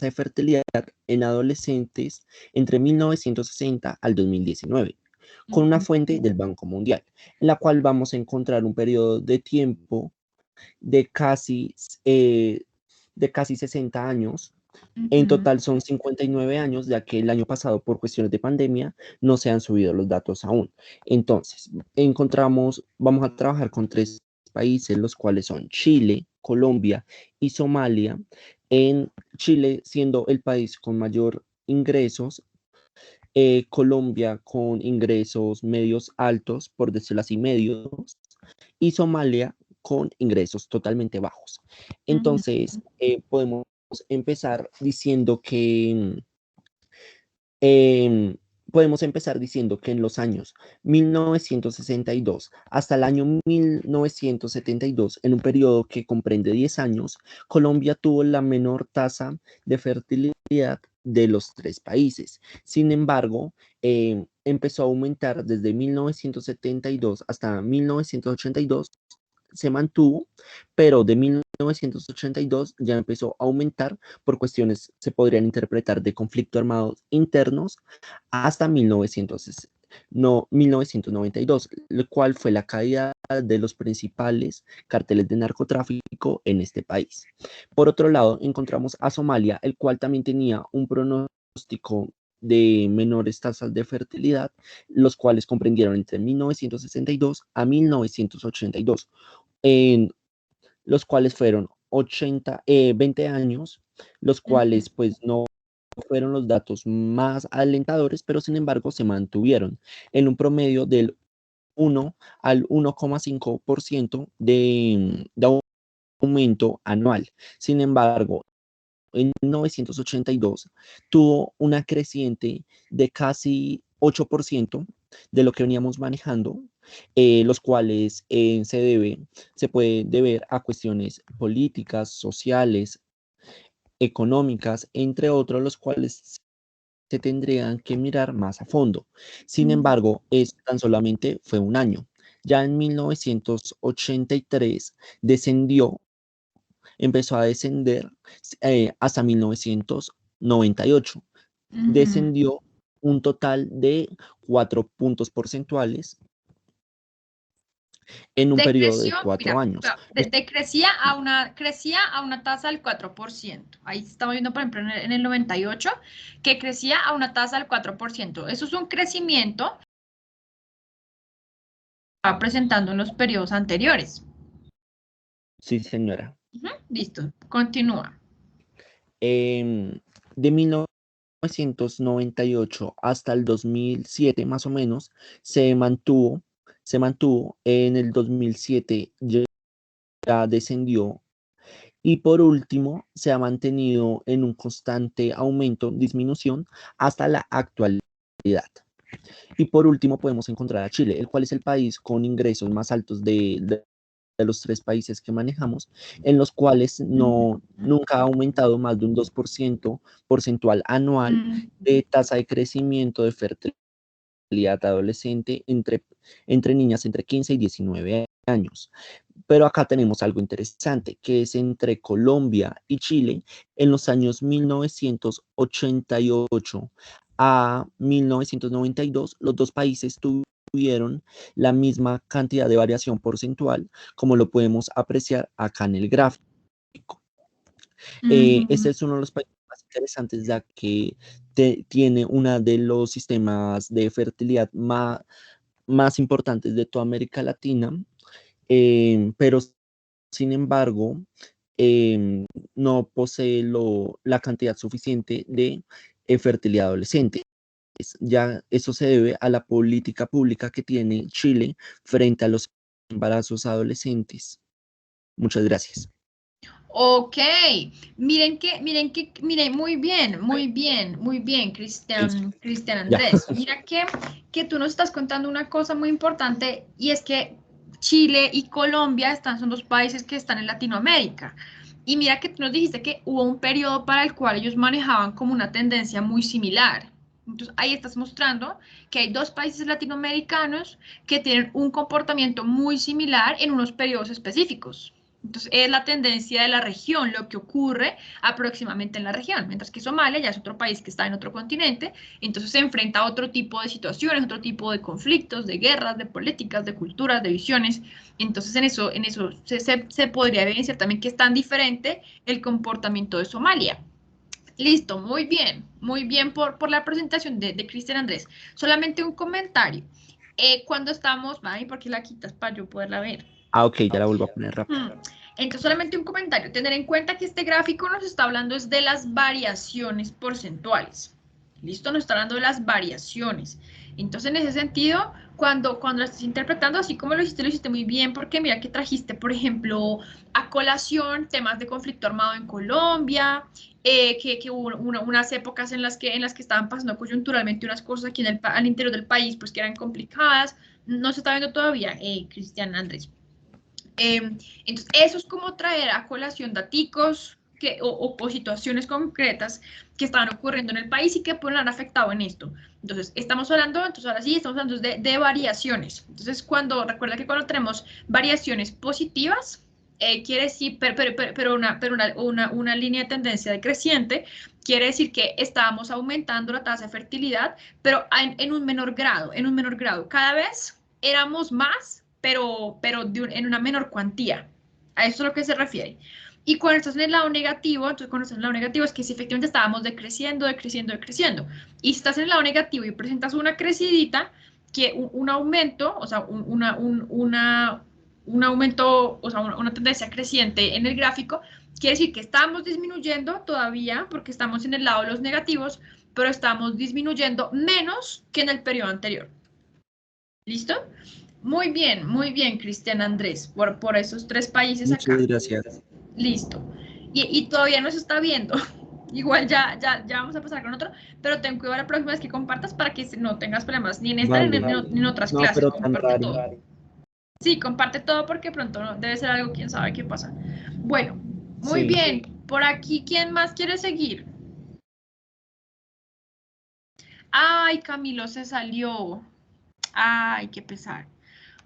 de fertilidad en adolescentes entre 1960 al 2019, con una Ujú, fuente del Banco Mundial, en la cual vamos a encontrar un periodo de tiempo de casi, eh, de casi 60 años. En ujú, total son 59 años, ya que el año pasado, por cuestiones de pandemia, no se han subido los datos aún. Entonces, vamos a trabajar con tres países, los cuales son Chile, Colombia y Somalia. En Chile, siendo el país con mayor ingresos, Colombia con ingresos medios altos, por decirlo así, medios, y Somalia con ingresos totalmente bajos. ujú. Entonces, podemos empezar diciendo que em, podemos empezar diciendo que en los años 1962 hasta el año 1972, en un periodo que comprende 10 años, Colombia tuvo la menor tasa de fertilidad de los tres países. Sin embargo, empezó a aumentar desde 1972 hasta 1982, se mantuvo, pero de 1982 ya empezó a aumentar por cuestiones, se podrían interpretar, de conflicto armados internos hasta 1992, lo cual fue la caída de los principales carteles de narcotráfico en este país. Por otro lado, encontramos a Somalia, el cual también tenía un pronóstico de menores tasas de fertilidad, los cuales comprendieron entre 1962 a 1982, en los cuales fueron 20 años, los cuales pues no fueron los datos más alentadores, pero sin embargo se mantuvieron en un promedio del 1 al 1,5% de aumento anual. Sin embargo, en 1982 tuvo una creciente de casi 8% de lo que veníamos manejando, los cuales se puede deber a cuestiones políticas, sociales, económicas, entre otros, los cuales se tendrían que mirar más a fondo. Sin embargo, tan solamente fue un año. Ya en 1983 empezó a descender hasta 1998. Descendió un total de 4 puntos porcentuales en un periodo de 4 años. Crecía a una tasa del 4%. Ahí estamos viendo, por ejemplo, en el 98, que crecía a una tasa del 4%. Eso es un crecimiento que estaba presentando en los periodos anteriores. Sí, señora. Listo, continúa. De 1998 hasta el 2007, más o menos, se mantuvo. En el 2007 ya descendió. Y por último, se ha mantenido en un constante aumento, disminución, hasta la actualidad. Y por último, podemos encontrar a Chile, el cual es el país con ingresos más altos de los 3 países que manejamos, en los cuales nunca ha aumentado más de un 2% porcentual anual de tasa de crecimiento de fertilidad adolescente entre niñas entre 15 y 19 años. Pero acá tenemos algo interesante, que es entre Colombia y Chile, en los años 1988 a 1992, los dos países tuvieron la misma cantidad de variación porcentual, como lo podemos apreciar acá en el gráfico. Este es uno de los países más interesantes, ya que tiene uno de los sistemas de fertilidad más importantes de toda América Latina, pero sin embargo, no posee la cantidad suficiente de fertilidad adolescente. Ya eso se debe a la política pública que tiene Chile frente a los embarazos adolescentes. Muchas gracias. Ok, miren, muy bien, Cristian Andrés. Mira que tú nos estás contando una cosa muy importante, y es que Chile y Colombia son dos países que están en Latinoamérica. Y mira que tú nos dijiste que hubo un periodo para el cual ellos manejaban como una tendencia muy similar. Entonces ahí estás mostrando que hay dos países latinoamericanos que tienen un comportamiento muy similar en unos periodos específicos. Entonces, es la tendencia de la región, lo que ocurre aproximadamente en la región, mientras que Somalia ya es otro país que está en otro continente, entonces se enfrenta a otro tipo de situaciones, otro tipo de conflictos, de guerras, de políticas, de culturas, de visiones. Entonces, en eso se podría evidenciar también que es tan diferente el comportamiento de Somalia. Listo, muy bien por la presentación de Cristian Andrés. Solamente un comentario. Cuando estamos, ay, ¿por qué la quitas para yo poderla ver? Ok, ya la vuelvo a poner rápido. Entonces, solamente un comentario. Tener en cuenta que este gráfico nos está hablando es de las variaciones porcentuales. ¿Listo? Nos está hablando de las variaciones. Entonces, en ese sentido, cuando lo estés interpretando, así como lo hiciste muy bien, porque mira que trajiste, por ejemplo, a colación temas de conflicto armado en Colombia, que hubo unas épocas en las que estaban pasando coyunturalmente unas cosas aquí al interior del país, pues que eran complicadas. No se está viendo todavía, Cristian Andrés. Entonces, eso es como traer a colación daticos o situaciones concretas que estaban ocurriendo en el país y que pueden haber afectado en esto. Entonces, ahora sí, estamos hablando de variaciones. Entonces, recuerda que cuando tenemos variaciones positivas, quiere decir, pero una línea de tendencia decreciente, quiere decir que estábamos aumentando la tasa de fertilidad, pero en un menor grado, Cada vez éramos más, pero en una menor cuantía. A eso es a lo que se refiere. Y cuando estás en el lado negativo, es que si efectivamente estábamos decreciendo. Y si estás en el lado negativo y presentas una crecidita, que un aumento, o sea, un aumento, o sea, una tendencia creciente en el gráfico, quiere decir que estamos disminuyendo todavía porque estamos en el lado de los negativos, pero estamos disminuyendo menos que en el periodo anterior. ¿Listo? Muy bien, Cristian Andrés, por esos 3 países acá. Muchas gracias. Listo. Y todavía no se está viendo. Igual ya vamos a pasar con otro, pero ten cuidado la próxima vez que compartas para que no tengas problemas ni en esta Vale. ni en otras No, clases. pero tan Comparte raro. todo. Sí, comparte todo porque pronto debe ser algo, quién sabe qué pasa. Bueno, muy Sí. bien. Por aquí, ¿quién más quiere seguir? Ay, Camilo se salió. Ay, qué pesar.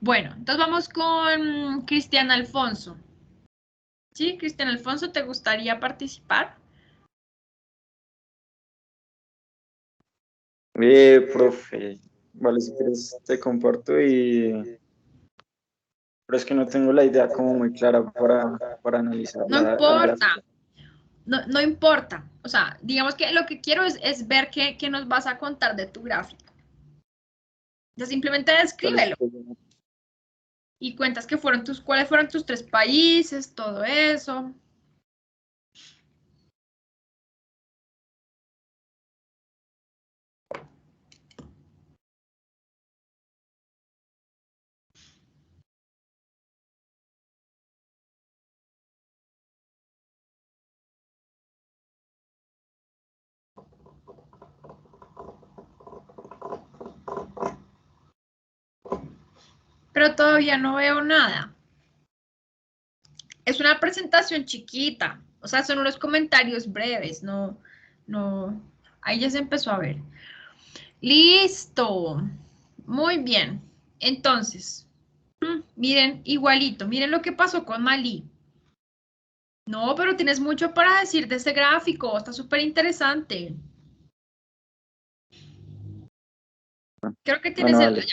Bueno, entonces vamos con Cristian Alfonso. ¿Sí, Cristian Alfonso, te gustaría participar? Profe, vale, si quieres te comparto pero es que no tengo la idea como muy clara para analizar No el importa, gráfico. no importa. O sea, digamos que lo que quiero es ver qué nos vas a contar de tu gráfico. Ya simplemente descríbelo y cuentas cuáles fueron tus 3 países, todo eso. Pero todavía no veo nada. Es una presentación chiquita, o sea, son unos comentarios breves, no, ahí ya se empezó a ver. Listo, muy bien. Entonces, miren, igualito, miren lo que pasó con Malí. No, pero tienes mucho para decir de este gráfico, está súper interesante. Creo que tienes Bueno, vale.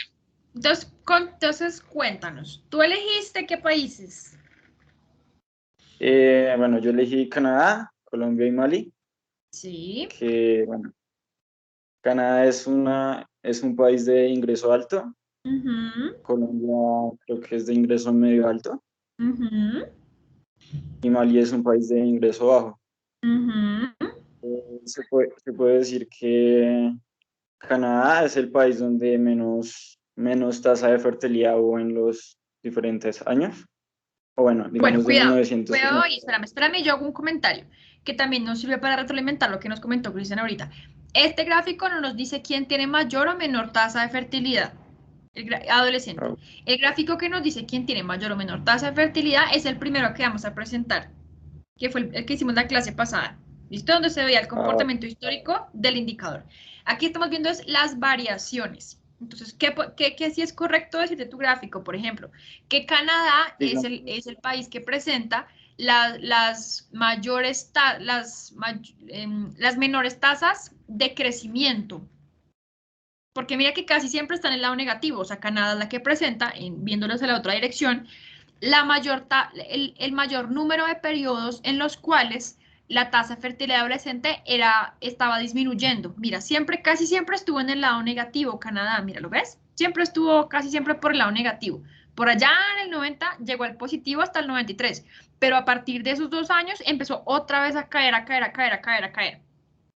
Entonces, cuéntanos, ¿tú elegiste qué países? Bueno, yo elegí Canadá, Colombia y Mali, Sí. que bueno, Canadá es un país de ingreso alto, Ujú, Colombia creo que es de ingreso medio alto, ujú, y Mali es un país de ingreso bajo. ujú. Se puede decir que Canadá es el país donde menos tasa de fertilidad hubo en los diferentes años, o bueno, Bueno, digamos de cuidado 1960. y espérame, yo hago un comentario que también nos sirve para retroalimentar lo que nos comentó Cristian ahorita. Este gráfico no nos dice quién tiene mayor o menor tasa de fertilidad, adolescente. El gráfico que nos dice quién tiene mayor o menor tasa de fertilidad es el primero que vamos a presentar, que fue el que hicimos la clase pasada. ¿Listo? Donde se veía el comportamiento histórico del indicador. Aquí estamos viendo es las variaciones. Entonces, ¿qué sí es correcto decir de tu gráfico? Por ejemplo, que Canadá es el país que presenta las menores tasas de crecimiento. Porque mira que casi siempre está en el lado negativo. O sea, Canadá es la que presenta, viéndolos en la otra dirección, el mayor número de periodos en los cuales la tasa de fertilidad adolescente estaba disminuyendo. Mira, casi siempre estuvo en el lado negativo Canadá, mira, ¿lo ves? Siempre estuvo casi siempre por el lado negativo. Por allá en el 90 llegó al positivo hasta el 93, pero a partir de esos 2 años empezó otra vez a caer, a caer, a caer, a caer, a caer.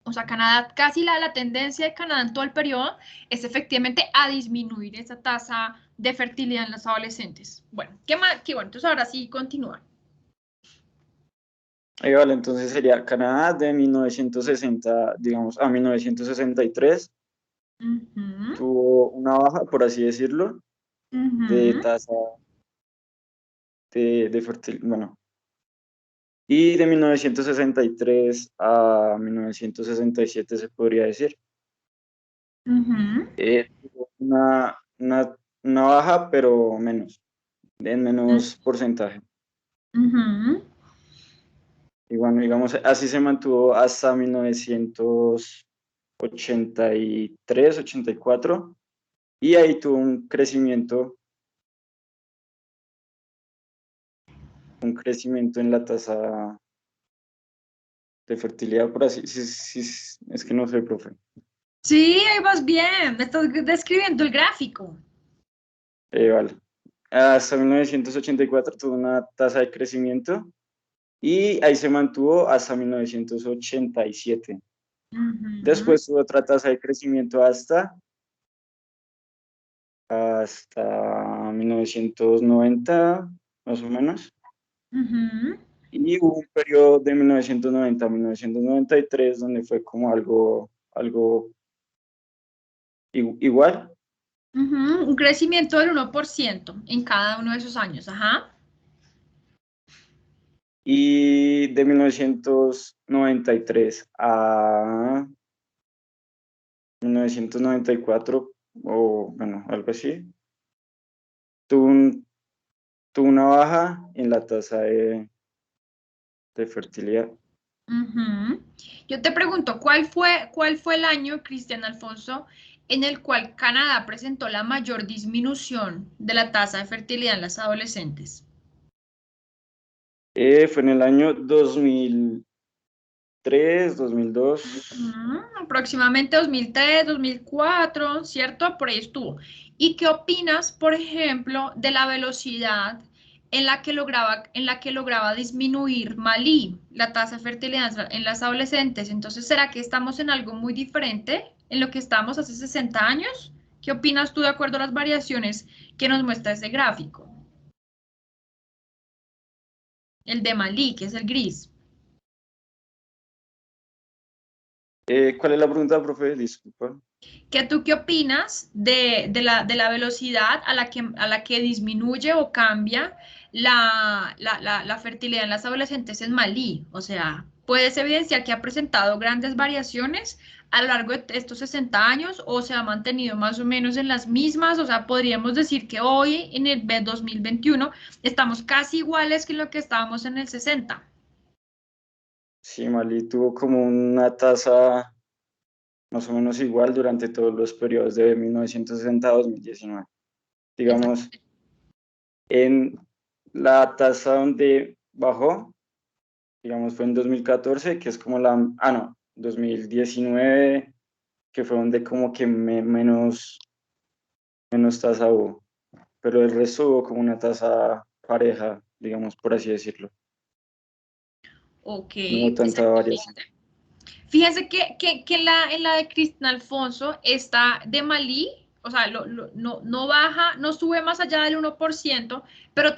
O sea, Canadá, casi la tendencia de Canadá en todo el periodo es efectivamente a disminuir esa tasa de fertilidad en los adolescentes. Bueno, ¿qué más? Qué bueno, entonces ahora sí continúa. Vale, entonces sería Canadá de 1960, digamos, a 1963, Ujú, tuvo una baja, por así decirlo, de ujú, tasa de fertilidad, bueno, y de 1963 a 1967 se podría decir. ujú, Tuvo una baja, pero en menos porcentaje. ujú, Y bueno, digamos, así se mantuvo hasta 1983, 84, y ahí tuvo un crecimiento en la tasa de fertilidad, por así, es que no sé, profe. Sí, ahí vas bien, me estás describiendo el gráfico. Vale. hasta 1984 tuvo una tasa de crecimiento y ahí se mantuvo hasta 1987. Ujú, Después tuvo otra tasa de crecimiento hasta 1990, más o menos. ujú. Y hubo un periodo de 1990 a 1993 donde fue como algo igual. Ujú, un crecimiento del 1% en cada uno de esos años, ajá. Y de 1993 a 1994, o bueno, algo así, tuvo una baja en la tasa de fertilidad. Ujú. Yo te pregunto, cuál fue el año, Cristian Alfonso, en el cual Canadá presentó la mayor disminución de la tasa de fertilidad en las adolescentes? Fue en el año 2003, 2002. Aproximadamente 2003, 2004, ¿cierto? Por ahí estuvo. ¿Y qué opinas, por ejemplo, de la velocidad en la que lograba disminuir Malí la tasa de fertilidad en las adolescentes? Entonces, ¿será que estamos en algo muy diferente en lo que estábamos hace 60 años? ¿Qué opinas tú de acuerdo a las variaciones que nos muestra ese gráfico? El de Malí, que es el gris. ¿Cuál es la pregunta, profe? Disculpa. ¿Tú qué opinas de la velocidad a la que disminuye o cambia la fertilidad en las adolescentes en Malí? O sea, ¿puedes evidenciar que ha presentado grandes variaciones a lo largo de estos 60 años o se ha mantenido más o menos en las mismas? O sea, podríamos decir que hoy, en el 2021, estamos casi iguales que lo que estábamos en el 60. Sí, Malí tuvo como una tasa más o menos igual durante todos los periodos de 1960 a 2019. Digamos, en la tasa donde bajó, digamos, fue en 2014, que es como no, 2019, que fue donde como que menos tasa hubo, pero el resto hubo como una tasa pareja, digamos, por así decirlo. Ok, No hubo tanta variación. fíjense que en la de Cristian Alfonso está de Malí, o sea, no baja, no sube más allá del 1%, pero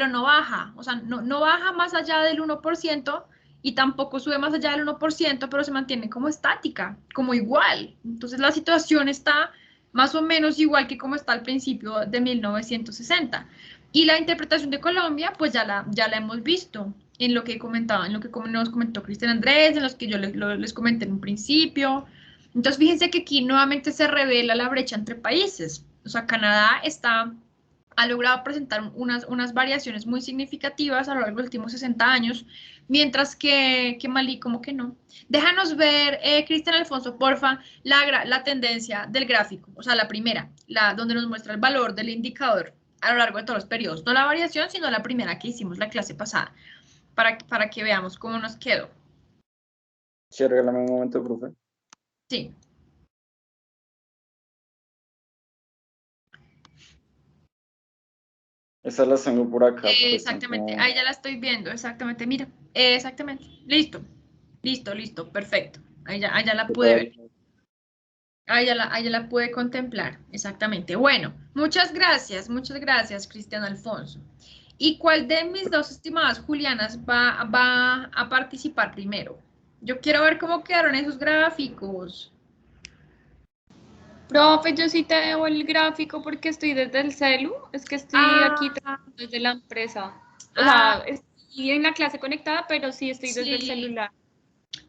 no baja, o sea, no baja más allá del 1% y tampoco sube más allá del 1%, pero se mantiene como estática, como igual. Entonces la situación está más o menos igual que como está al principio de 1960. Y la interpretación de Colombia, pues ya la hemos visto en lo que comentaba, en lo que nos comentó Cristian Andrés, en los que yo les comenté en un principio. Entonces, fíjense que aquí nuevamente se revela la brecha entre países. O sea, Canadá ha logrado presentar unas variaciones muy significativas a lo largo de los últimos 60 años, mientras que Malí como que no. Déjanos ver, Cristian Alfonso, porfa, la tendencia del gráfico, o sea, la primera, donde nos muestra el valor del indicador a lo largo de todos los periodos. No la variación, sino la primera que hicimos la clase pasada, para que veamos cómo nos quedó. Sí, regálame un momento, profe. Sí. Estas las tengo por acá. Pues, Exactamente, ahí ya la estoy viendo, exactamente, mira, exactamente, listo, perfecto, ahí ya la pude ver, ahí ya la pude contemplar, exactamente. Bueno, muchas gracias, Cristian Alfonso. ¿Y cuál de mis dos estimadas Julianas va a participar primero? Yo quiero ver cómo quedaron esos gráficos. Profe, yo sí te debo el gráfico porque estoy desde el celu, es que estoy aquí trabajando desde la empresa. O sea, estoy en la clase conectada, pero sí estoy desde el sí. celular.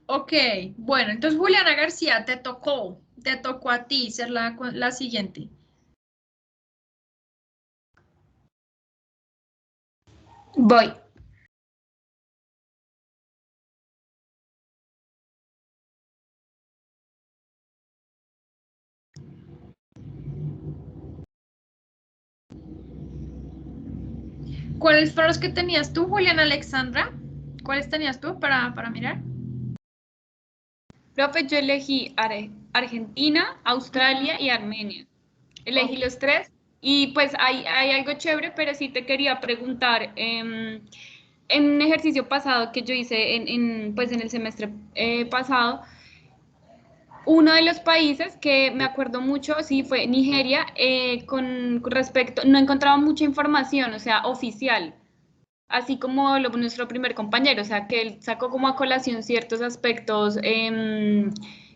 Ok, bueno, entonces Juliana García, te tocó a ti ser la siguiente. Voy. ¿Cuáles fueron los que tenías tú, Juliana Alexandra? ¿Cuáles tenías tú para mirar? Profe, yo elegí Argentina, Australia y Armenia. Elegí Ok. los tres Y pues hay algo chévere, pero sí te quería preguntar, en un ejercicio pasado que yo hice pues en el semestre pasado, uno de los países que me acuerdo mucho, sí, fue Nigeria, con respecto, no encontraba mucha información, o sea, oficial, así como nuestro primer compañero, o sea, que él sacó como a colación ciertos aspectos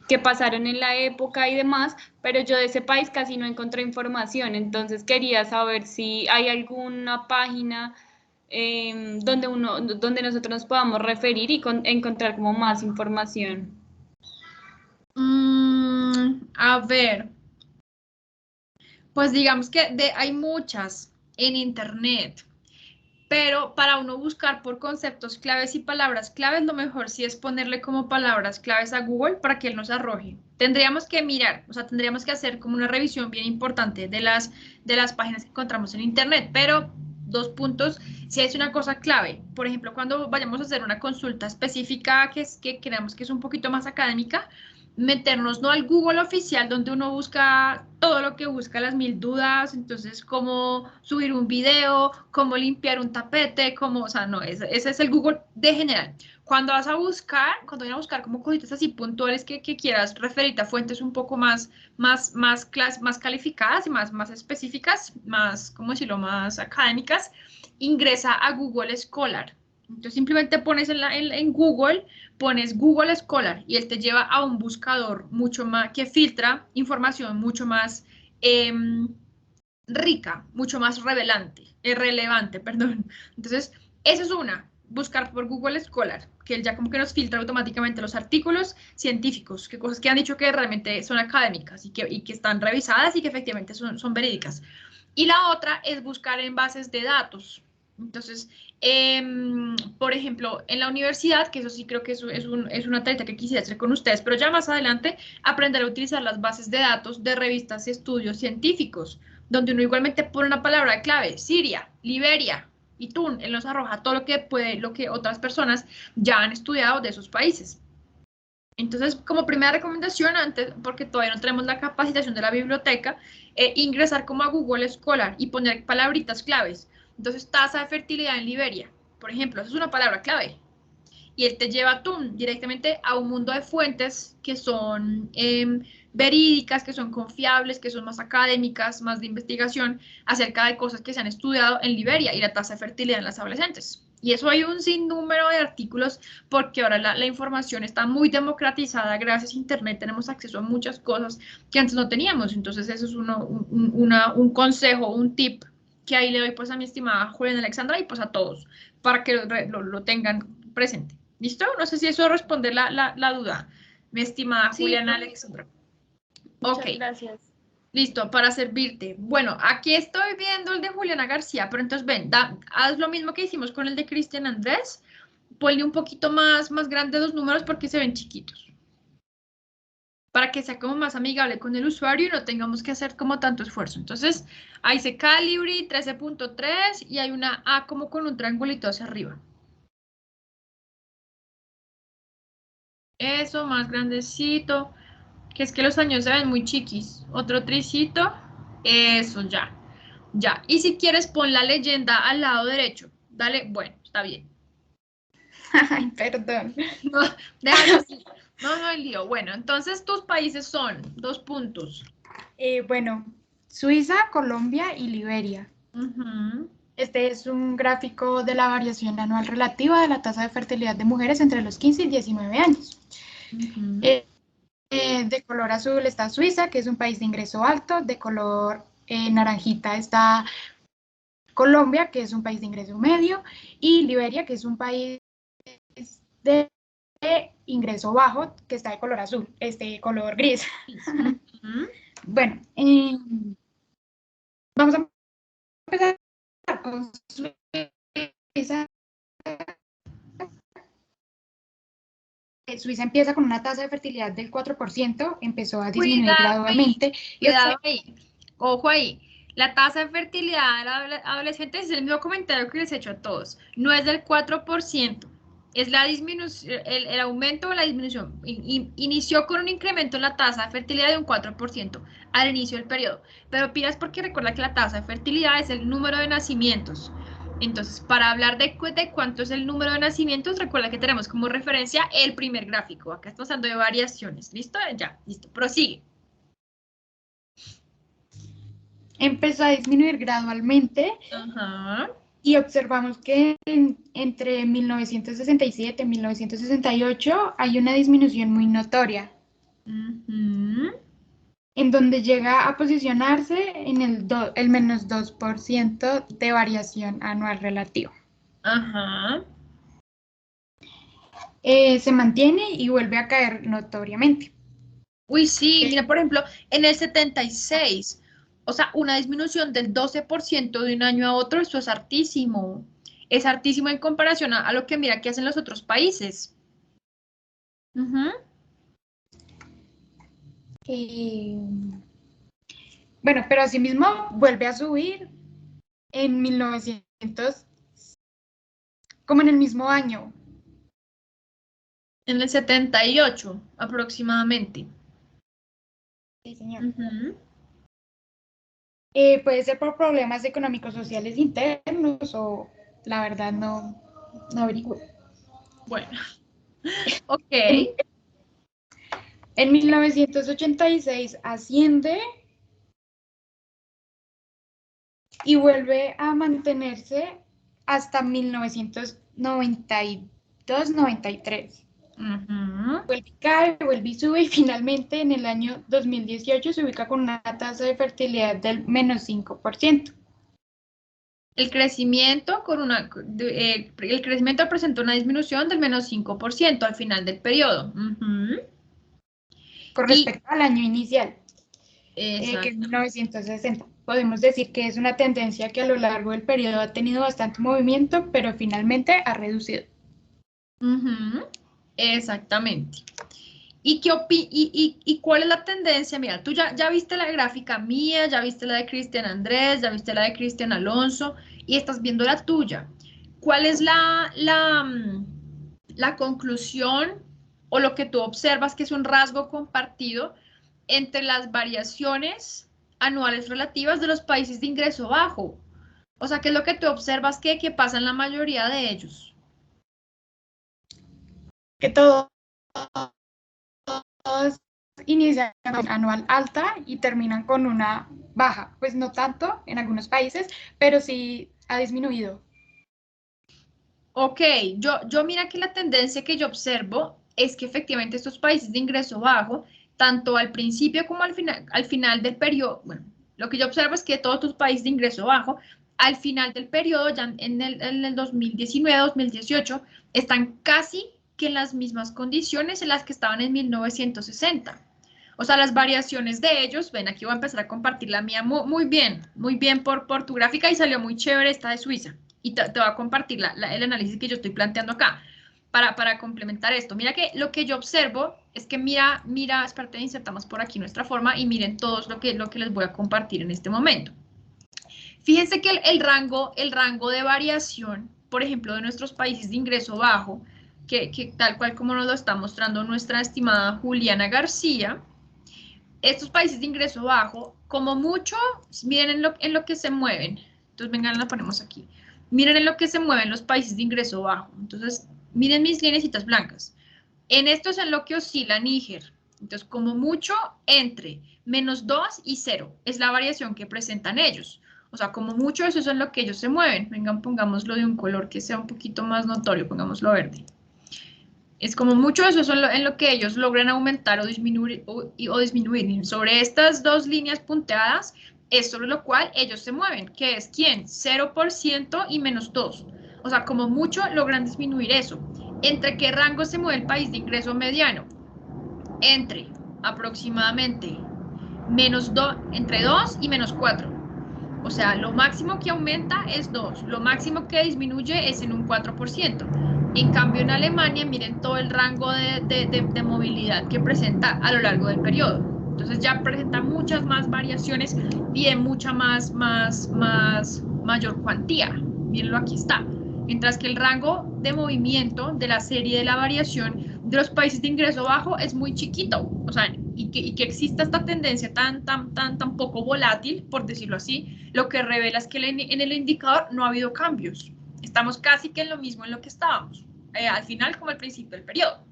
que pasaron en la época y demás, pero yo de ese país casi no encontré información, entonces quería saber si hay alguna página donde nosotros nos podamos referir y encontrar como más información. A ver, pues digamos que hay muchas en internet, pero para uno buscar por conceptos claves y palabras claves, lo mejor sí es ponerle como palabras claves a Google para que él nos arroje. Tendríamos que mirar, o sea, tendríamos que hacer como una revisión bien importante de las páginas que encontramos en internet, pero 2 puntos, si es una cosa clave, por ejemplo, cuando vayamos a hacer una consulta específica que creamos que es un poquito más académica, meternos no al Google oficial donde uno busca todo lo que busca, las 1000 dudas, entonces cómo subir un video, cómo limpiar un tapete, cómo, o sea, no, ese es el Google de general. Cuando vas a buscar, cuando vayan a buscar como cositas así puntuales que quieras referirte a fuentes un poco más calificadas y más específicas, más, ¿cómo decirlo?, más académicas, ingresa a Google Scholar. Entonces simplemente pones en Google, pones Google Scholar y él te lleva a un buscador mucho más, que filtra información mucho más rica, mucho más relevante, perdón. Entonces, eso es una, buscar por Google Scholar, que él ya como que nos filtra automáticamente los artículos científicos, que cosas que han dicho que realmente son académicas y que están revisadas y que efectivamente son verídicas. Y la otra es buscar en bases de datos. Entonces, por ejemplo, en la universidad, que eso sí creo que es una tarea que quisiera hacer con ustedes, pero ya más adelante aprender a utilizar las bases de datos de revistas y estudios científicos, donde uno igualmente pone una palabra clave, Siria, Liberia y Tun, él nos arroja todo lo que otras personas ya han estudiado de esos países. Entonces, como primera recomendación, antes, porque todavía no tenemos la capacitación de la biblioteca, ingresar como a Google Scholar y poner palabritas claves. Entonces, tasa de fertilidad en Liberia, por ejemplo, esa es una palabra clave. Y él te lleva directamente a un mundo de fuentes que son verídicas, que son confiables, que son más académicas, más de investigación acerca de cosas que se han estudiado en Liberia y la tasa de fertilidad en las adolescentes. Y eso hay un sinnúmero de artículos porque ahora la información está muy democratizada, gracias a Internet tenemos acceso a muchas cosas que antes no teníamos. Entonces eso es un consejo, un tip que ahí le doy pues a mi estimada Juliana Alexandra y pues a todos para que lo tengan presente. ¿Listo? No sé si eso responde la duda, mi estimada Sí, Juliana no. Alexandra. Muchas Ok. gracias. Listo, para servirte. Bueno, aquí estoy viendo el de Juliana García, pero entonces ven, haz lo mismo que hicimos con el de Cristian Andrés. Ponle un poquito más grande los números porque se ven chiquitos. Para que sea como más amigable con el usuario y no tengamos que hacer como tanto esfuerzo. Entonces, ahí se Calibri 13.3 y hay una A como con un triangulito hacia arriba. Eso, más grandecito. Que es que los años se ven muy chiquis. Otro tricito. Eso, ya. Ya. Y si quieres, pon la leyenda al lado derecho. Dale, bueno, está bien. Ay, perdón. No, déjalo así. No hay lío. Bueno, entonces tus países son 2 puntos. Bueno, Suiza, Colombia y Liberia. Ujú. Este es un gráfico de la variación anual relativa de la tasa de fertilidad de mujeres entre los 15 y 19 años. Ujú. De color azul está Suiza, que es un país de ingreso alto. De color naranjita está Colombia, que es un país de ingreso medio. Y Liberia, que es un país de ingreso bajo, que está de color azul, color gris. Ujú. Bueno, vamos a empezar con Suiza. Suiza empieza con una tasa de fertilidad del 4%, empezó a disminuir Cuidado gradualmente. Cuidado ahí. Ojo ahí. La tasa de fertilidad de la adolescente es el mismo comentario que les he hecho a todos. No es del 4%, es la disminución, el aumento o la disminución. Inició con un incremento en la tasa de fertilidad de un 4% al inicio del periodo. Pero pilas porque recuerda que la tasa de fertilidad es el número de nacimientos. Entonces, para hablar de cuánto es el número de nacimientos, recuerda que tenemos como referencia el primer gráfico. Acá estamos hablando de variaciones. ¿Listo? Ya, listo. Prosigue. Empezó a disminuir gradualmente. Ajá. Y observamos que entre 1967 y 1968 hay una disminución muy notoria, Uh-huh. en donde llega a posicionarse en el menos 2% de variación anual relativa. Ajá. Se mantiene y vuelve a caer notoriamente. Uy, sí, mira, por ejemplo, en el 76, o sea, una disminución del 12% de un año a otro, eso es hartísimo. Es hartísimo en comparación a lo que mira que hacen los otros países. Ujú. Bueno, pero asimismo vuelve a subir en 1900, como en el mismo año. En el 78, aproximadamente. Sí, señor. Ujú. Puede ser por problemas económicos sociales internos o la verdad no averiguo. Bueno, ok. En 1986 asciende y vuelve a mantenerse hasta 1992-93. Ujú. Vuelve y cae, vuelve y sube y finalmente en el año 2018 se ubica con una tasa de fertilidad del menos 5%. El crecimiento el crecimiento presentó una disminución del menos 5% al final del periodo. Ujú. Con Y- respecto al año inicial, que es Exacto. 1960. Podemos decir que es una tendencia que a lo largo del periodo ha tenido bastante movimiento, pero finalmente ha reducido. Ujú. Exactamente. ¿Y cuál es la tendencia? Mira, tú ya viste la gráfica mía, ya viste la de Cristian Andrés, ya viste la de Cristian Alonso y estás viendo la tuya. ¿Cuál es la conclusión o lo que tú observas que es un rasgo compartido entre las variaciones anuales relativas de los países de ingreso bajo? O sea, ¿qué es lo que tú observas que pasa en la mayoría de ellos? Que todos inician con anual alta y terminan con una baja. Pues no tanto en algunos países, pero sí ha disminuido. Ok, yo mira que la tendencia que yo observo es que efectivamente estos países de ingreso bajo, tanto al principio como al final del periodo, bueno, lo que yo observo es que todos estos países de ingreso bajo, al final del periodo, ya en el 2019-2018, están casi que en las mismas condiciones en las que estaban en 1960. O sea, las variaciones de ellos, ven, aquí voy a empezar a compartir la mía muy bien por tu gráfica y salió muy chévere esta de Suiza. Y te voy a compartir el análisis que yo estoy planteando acá para complementar esto. Mira que lo que yo observo es que mira, espérate, insertamos por aquí nuestra forma y miren todos lo que les voy a compartir en este momento. Fíjense que el rango de variación, por ejemplo, de nuestros países de ingreso bajo, que tal cual como nos lo está mostrando nuestra estimada Juliana García, estos países de ingreso bajo, como mucho, miren en lo que se mueven. Entonces, vengan, la ponemos aquí. Miren en lo que se mueven los países de ingreso bajo. Entonces, miren mis lineecitas blancas. En esto es en lo que oscila Níger. Entonces, como mucho, entre -2 y 0 es la variación que presentan ellos. O sea, como mucho, eso es en lo que ellos se mueven. Vengan, pongámoslo de un color que sea un poquito más notorio, pongámoslo verde. Es como mucho eso en lo que ellos logran aumentar o disminuir, o disminuir. Sobre estas dos líneas punteadas es sobre lo cual ellos se mueven, que es ¿quién? 0% y -2. O sea, como mucho logran disminuir eso. ¿Entre qué rango se mueve el país de ingreso mediano? Entre aproximadamente entre 2 y -4. O sea, lo máximo que aumenta es 2, lo máximo que disminuye es en un 4%. En cambio, en Alemania, miren todo el rango de movilidad que presenta a lo largo del periodo. Entonces ya presenta muchas más variaciones y en mucha mayor cuantía. Mírenlo, aquí está. mientras que el rango de movimiento de la serie de la variación de los países de ingreso bajo es muy chiquito, o sea, y que exista esta tendencia tan poco volátil, por decirlo así, lo que revela es que en el indicador no ha habido cambios. Estamos casi que en lo mismo en lo que estábamos, al final como al principio del periodo.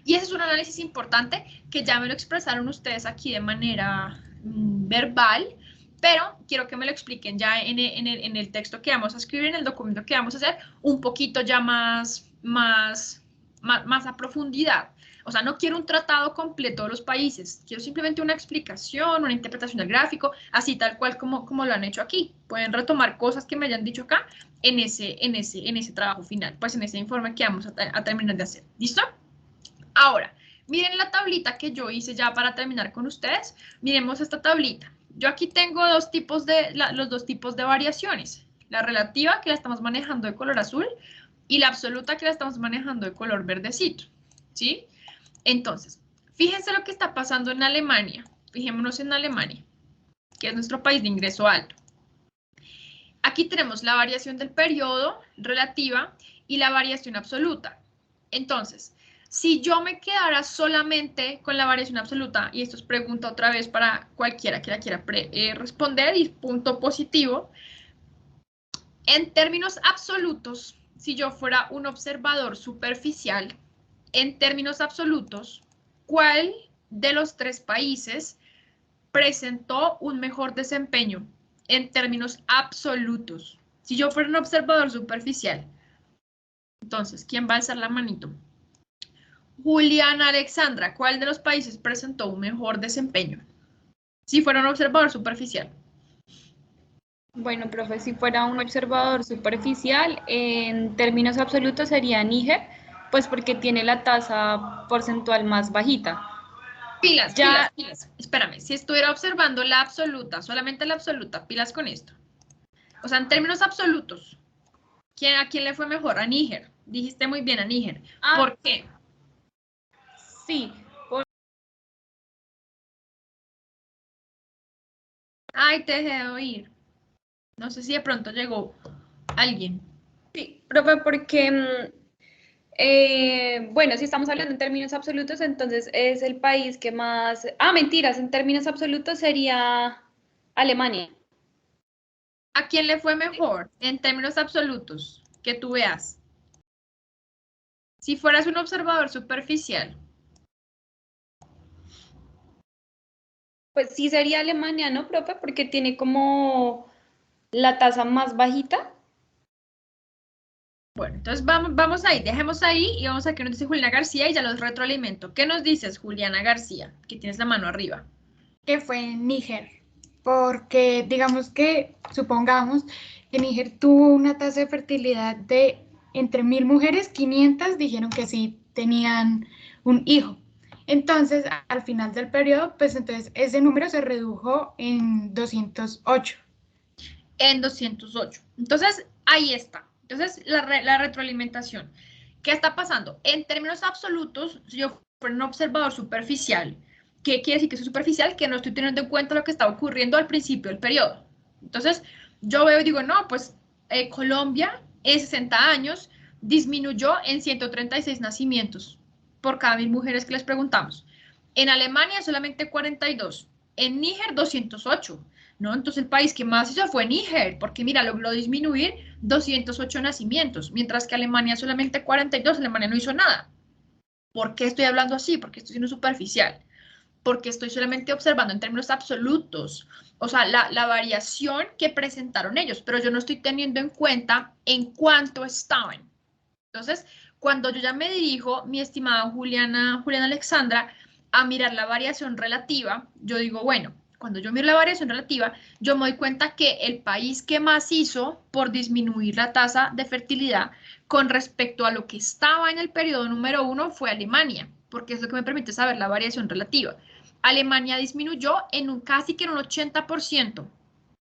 Y ese es un análisis importante que ya me lo expresaron ustedes aquí de manera verbal, pero quiero que me lo expliquen ya en el texto que vamos a escribir, en el documento que vamos a hacer, un poquito ya más a profundidad. O sea, no quiero un tratado completo de los países, quiero simplemente una explicación, una interpretación del gráfico, así tal cual como lo han hecho aquí. Pueden retomar cosas que me hayan dicho acá en ese trabajo final, pues en ese informe que vamos a terminar de hacer. ¿Listo? Ahora, miren la tablita que yo hice ya para terminar con ustedes. Miremos esta tablita. Yo aquí tengo los dos tipos de variaciones. La relativa, que la estamos manejando de color azul, y la absoluta, que la estamos manejando de color verdecito. ¿Sí? Entonces, fíjense lo que está pasando en Alemania. Fijémonos en Alemania, que es nuestro país de ingreso alto. Aquí tenemos la variación del periodo relativa y la variación absoluta. Entonces, si yo me quedara solamente con la variación absoluta, y esto es pregunta otra vez para cualquiera que la quiera responder, y punto positivo, en términos absolutos, si yo fuera un observador superficial, en términos absolutos, ¿cuál de los tres países presentó un mejor desempeño en términos absolutos? Si yo fuera un observador superficial, entonces, ¿quién va a alzar la manito? Juliana Alexandra, ¿cuál de los países presentó un mejor desempeño? Si fuera un observador superficial. Bueno, profe, si fuera un observador superficial, en términos absolutos sería Níger, pues porque tiene la tasa porcentual más bajita. Pilas, Ya, pilas. Espérame, si estuviera observando la absoluta, solamente la absoluta, pilas con esto. O sea, en términos absolutos, ¿a quién le fue mejor? A Níger. Dijiste muy bien, a Níger. ¿Por qué? Sí. Ay, te dejé de oír. No sé si de pronto llegó alguien. Sí, profe, porque, bueno, si estamos hablando en términos absolutos, entonces es el país que más... mentiras, en términos absolutos sería Alemania. ¿A quién le fue mejor en términos absolutos? Que tú veas. Si fueras un observador superficial. Pues sí sería Alemania, ¿no, profe? Porque tiene como la tasa más bajita. Bueno, entonces vamos ahí, dejemos ahí y vamos a que nos dice Juliana García y ya los retroalimento. ¿Qué nos dices, Juliana García? Que tienes la mano arriba. Que fue en Níger, porque digamos que, supongamos que Níger tuvo una tasa de fertilidad de entre 1000 mujeres, 500 dijeron que sí tenían un hijo. Entonces, al final del periodo, pues entonces ese número se redujo en 208. En 208. Entonces, ahí está. Entonces, la retroalimentación. ¿Qué está pasando? En términos absolutos, si yo fuera un observador superficial, ¿qué quiere decir que soy superficial? Que no estoy teniendo en cuenta lo que está ocurriendo al principio del periodo. Entonces, yo veo y digo, no, pues Colombia en 60 años disminuyó en 136 nacimientos por cada 1000 mujeres que les preguntamos. En Alemania solamente 42. En Níger 208. ¿No? Entonces el país que más hizo fue Níger, porque mira, logró disminuir 208 nacimientos, mientras que Alemania solamente 42, Alemania no hizo nada. ¿Por qué estoy hablando así? Porque estoy siendo superficial. Porque estoy solamente observando en términos absolutos, o sea, la variación que presentaron ellos, pero yo no estoy teniendo en cuenta en cuánto estaban. Entonces, cuando yo ya me dirijo, mi estimada Juliana Alexandra, a mirar la variación relativa, yo digo, bueno, cuando yo miro la variación relativa, yo me doy cuenta que el país que más hizo por disminuir la tasa de fertilidad con respecto a lo que estaba en el periodo número 1 fue Alemania, porque es lo que me permite saber la variación relativa. Alemania disminuyó en casi que en un 80%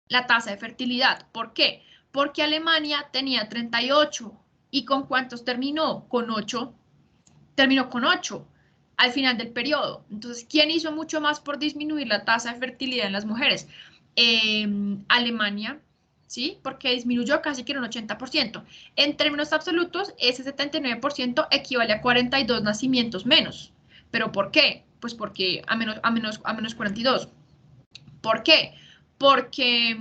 la tasa de fertilidad. ¿Por qué? Porque Alemania tenía 38. ¿Y con cuántos terminó? Con 8. Terminó con 8 al final del periodo. Entonces, ¿quién hizo mucho más por disminuir la tasa de fertilidad en las mujeres? Alemania. ¿sí? Porque disminuyó casi que en un 80%. En términos absolutos, ese 79% equivale a 42 nacimientos menos. ¿Pero por qué? Pues porque a menos 42. ¿Por qué? Porque,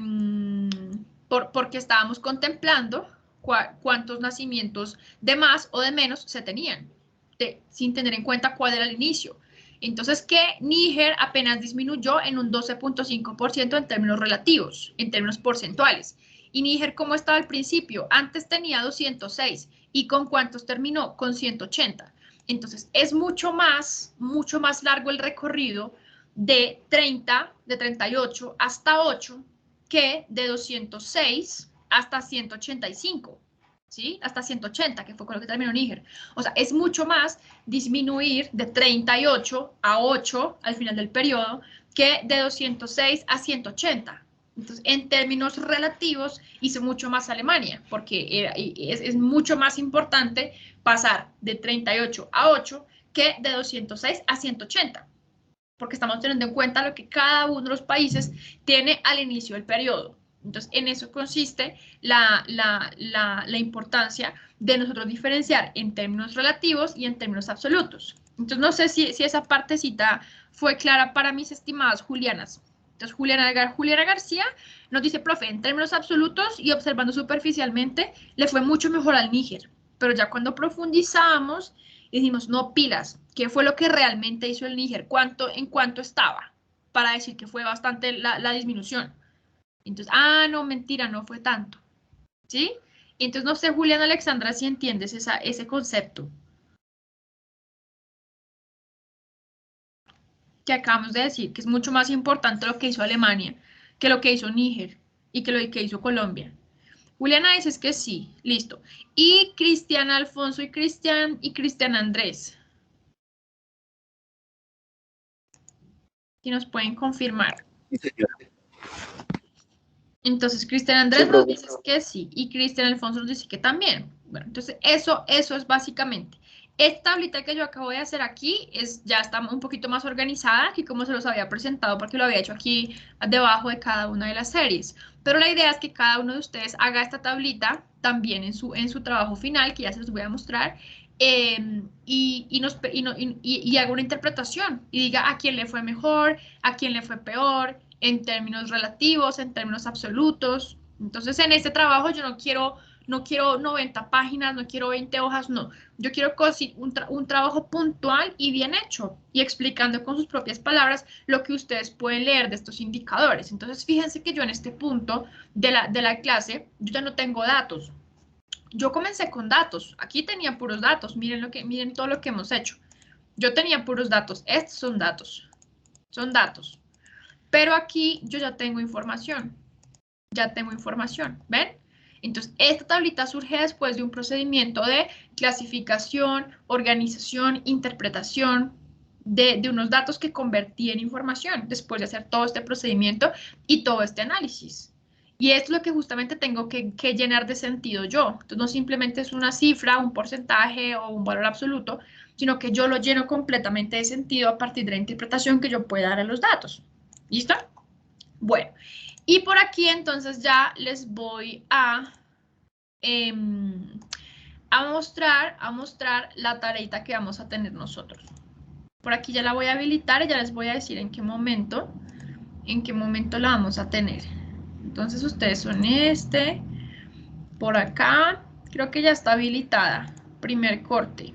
porque estábamos contemplando cuántos nacimientos de más o de menos se tenían, sin tener en cuenta cuál era el inicio. Entonces, que Níger apenas disminuyó en un 12.5% en términos relativos, en términos porcentuales. Y Níger, ¿cómo estaba al principio? Antes tenía 206. ¿Y con cuántos terminó? Con 180. Entonces, es mucho más largo el recorrido de 38 hasta 8 que de 206 hasta 185. ¿Sí? Hasta 180, que fue con lo que terminó Níger. O sea, es mucho más disminuir de 38 a 8 al final del periodo que de 206 a 180. Entonces, en términos relativos, hizo mucho más Alemania, porque es mucho más importante pasar de 38 a 8 que de 206 a 180, porque estamos teniendo en cuenta lo que cada uno de los países tiene al inicio del periodo. Entonces, en eso consiste la importancia de nosotros diferenciar en términos relativos y en términos absolutos. Entonces, no sé si esa partecita fue clara para mis estimadas Julianas. Entonces, Juliana García nos dice, profe, en términos absolutos y observando superficialmente, le fue mucho mejor al Níger. Pero ya cuando profundizamos, decimos, no, pilas, ¿qué fue lo que realmente hizo el Níger? ¿En cuánto estaba? Para decir que fue bastante la disminución. Entonces, no, mentira, no fue tanto. ¿Sí? Entonces, no sé, Juliana Alexandra, si entiendes ese concepto que acabamos de decir, que es mucho más importante lo que hizo Alemania que lo que hizo Níger y que lo que hizo Colombia. Juliana dice que sí, listo. Y Cristian Alfonso y Cristian Andrés. Si nos pueden confirmar. Entonces, Cristian Andrés Sí, nos profe. dice que sí y Cristian Alfonso nos dice que también. Bueno, entonces eso es básicamente. Esta tablita que yo acabo de hacer aquí ya está un poquito más organizada que como se los había presentado, porque lo había hecho aquí debajo de cada una de las series. Pero la idea es que cada uno de ustedes haga esta tablita también en su trabajo final, que ya se los voy a mostrar, y haga una interpretación y diga a quién le fue mejor, a quién le fue peor, en términos relativos, en términos absolutos. Entonces, en este trabajo yo no quiero 90 páginas, no quiero 20 hojas, no. Yo quiero un trabajo puntual y bien hecho y explicando con sus propias palabras lo que ustedes pueden leer de estos indicadores. Entonces, fíjense que yo en este punto de la clase, yo ya no tengo datos. Yo comencé con datos. Aquí tenía puros datos. Miren todo lo que hemos hecho. Yo tenía puros datos. Estos son datos. Son datos. Pero aquí yo ya tengo información. Ya tengo información. ¿Ven? Entonces, esta tablita surge después de un procedimiento de clasificación, organización, interpretación de unos datos que convertí en información después de hacer todo este procedimiento y todo este análisis. Y esto es lo que justamente tengo que llenar de sentido yo. Entonces, no simplemente es una cifra, un porcentaje o un valor absoluto, sino que yo lo lleno completamente de sentido a partir de la interpretación que yo pueda dar a los datos. ¿Listo? Bueno, y por aquí entonces ya les voy a mostrar la tareita que vamos a tener nosotros. Por aquí ya la voy a habilitar y ya les voy a decir en qué momento la vamos a tener. Entonces ustedes son por acá, creo que ya está habilitada, primer corte.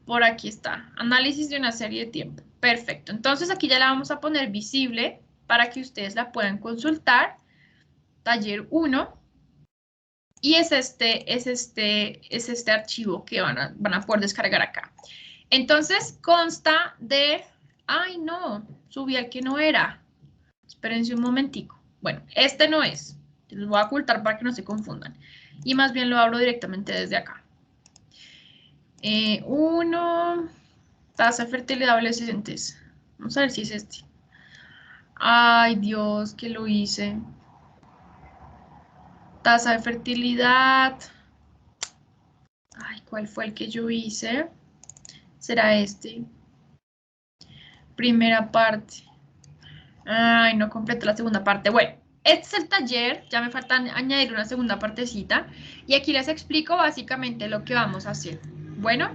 Por aquí está, análisis de una serie de tiempo. Perfecto, entonces aquí ya la vamos a poner visible para que ustedes la puedan consultar. Taller 1. Y es este archivo que van a poder descargar acá. Entonces consta de, ay no, subí al que no era. Espérense un momentico. Bueno, este no es. Los voy a ocultar para que no se confundan. Y más bien lo abro directamente desde acá. 1, tasa de fertilidad de adolescentes. Vamos a ver si es este. Ay, Dios, que lo hice. Tasa de fertilidad. Ay, ¿cuál fue el que yo hice? ¿Será este? Primera parte. Ay, no completo la segunda parte. Bueno, Este es el taller, ya me falta añadir una segunda partecita, y aquí les explico básicamente lo que vamos a hacer. Bueno,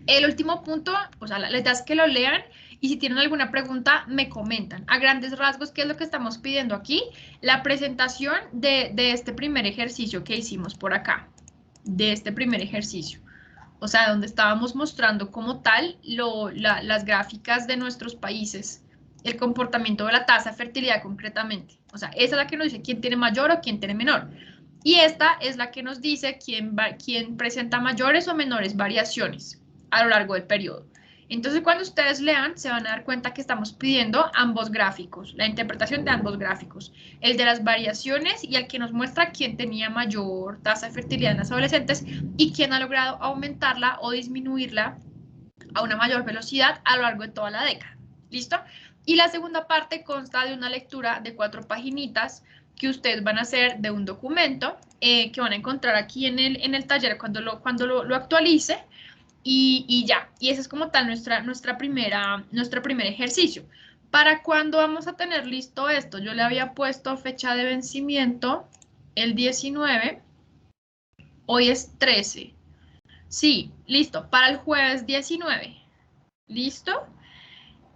el último punto, o sea, les das que lo lean, y si tienen alguna pregunta, me comentan. A grandes rasgos, ¿qué es lo que estamos pidiendo aquí? La presentación de este primer ejercicio que hicimos por acá, de este primer ejercicio. O sea, donde estábamos mostrando como tal las gráficas de nuestros países, el comportamiento de la tasa de fertilidad concretamente. O sea, esa es la que nos dice quién tiene mayor o quién tiene menor. Y esta es la que nos dice quién presenta mayores o menores variaciones a lo largo del periodo. Entonces, cuando ustedes lean, se van a dar cuenta que estamos pidiendo ambos gráficos, la interpretación de ambos gráficos, el de las variaciones y el que nos muestra quién tenía mayor tasa de fertilidad en las adolescentes y quién ha logrado aumentarla o disminuirla a una mayor velocidad a lo largo de toda la década. ¿Listo? Y la segunda parte consta de una lectura de 4 paginitas que ustedes van a hacer de un documento que van a encontrar aquí en el taller cuando lo actualice. Y ya, y ese es como tal nuestro primer ejercicio. ¿Para cuándo vamos a tener listo esto? Yo le había puesto fecha de vencimiento el 19, hoy es 13. Sí, listo, para el jueves 19. ¿Listo?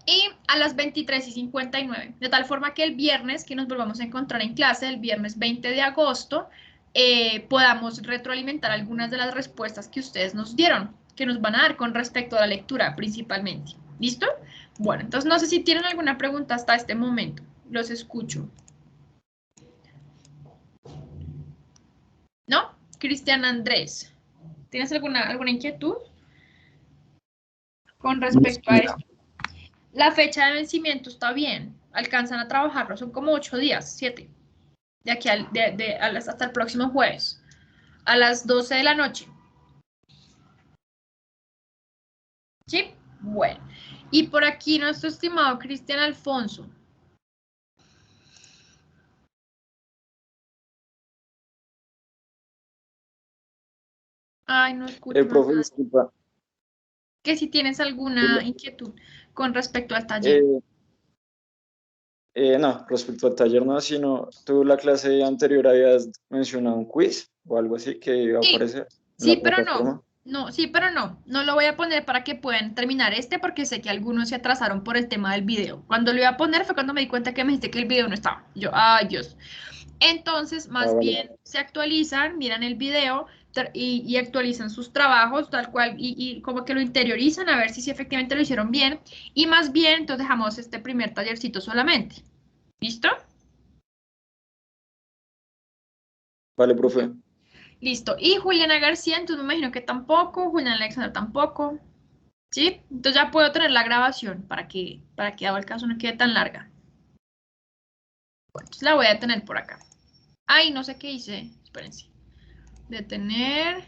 Y a las 23:59, de tal forma que el viernes que nos volvamos a encontrar en clase, el viernes 20 de agosto, podamos retroalimentar algunas de las respuestas que ustedes nos dieron, que nos van a dar con respecto a la lectura principalmente. ¿Listo? Bueno, entonces no sé si tienen alguna pregunta hasta este momento. Los escucho. ¿No? Cristian Andrés, ¿tienes alguna inquietud con respecto a esto? La fecha de vencimiento está bien, alcanzan a trabajarlo, son como 8 días, 7, de aquí hasta el próximo jueves, a las 12 de la noche. ¿Sí? Bueno, y por aquí nuestro estimado Cristian Alfonso. Ay, no escucho Profe, nada. disculpa. Que si tienes alguna inquietud con respecto al taller. No, respecto al taller no, sino tú la clase anterior habías mencionado un quiz o algo así que iba a Sí, aparecer en sí, la pero plataforma. no. No, sí, pero no. No lo voy a poner para que puedan terminar este porque sé que algunos se atrasaron por el tema del video. Cuando lo iba a poner fue cuando me di cuenta que me dijiste que el video no estaba. Yo, ay, Dios. Entonces, más Vale. bien se actualizan, miran el video y actualizan sus trabajos tal cual y como que lo interiorizan a ver si efectivamente lo hicieron bien. Y más bien, entonces dejamos este primer tallercito solamente. ¿Listo? Vale, profe. Listo. Y Juliana García, entonces me imagino que tampoco, Juliana Alexander tampoco. ¿Sí? Entonces ya puedo tener la grabación para que dado el caso no quede tan larga. Bueno, entonces la voy a tener por acá. Ay, no sé qué hice. Espérense. Detener.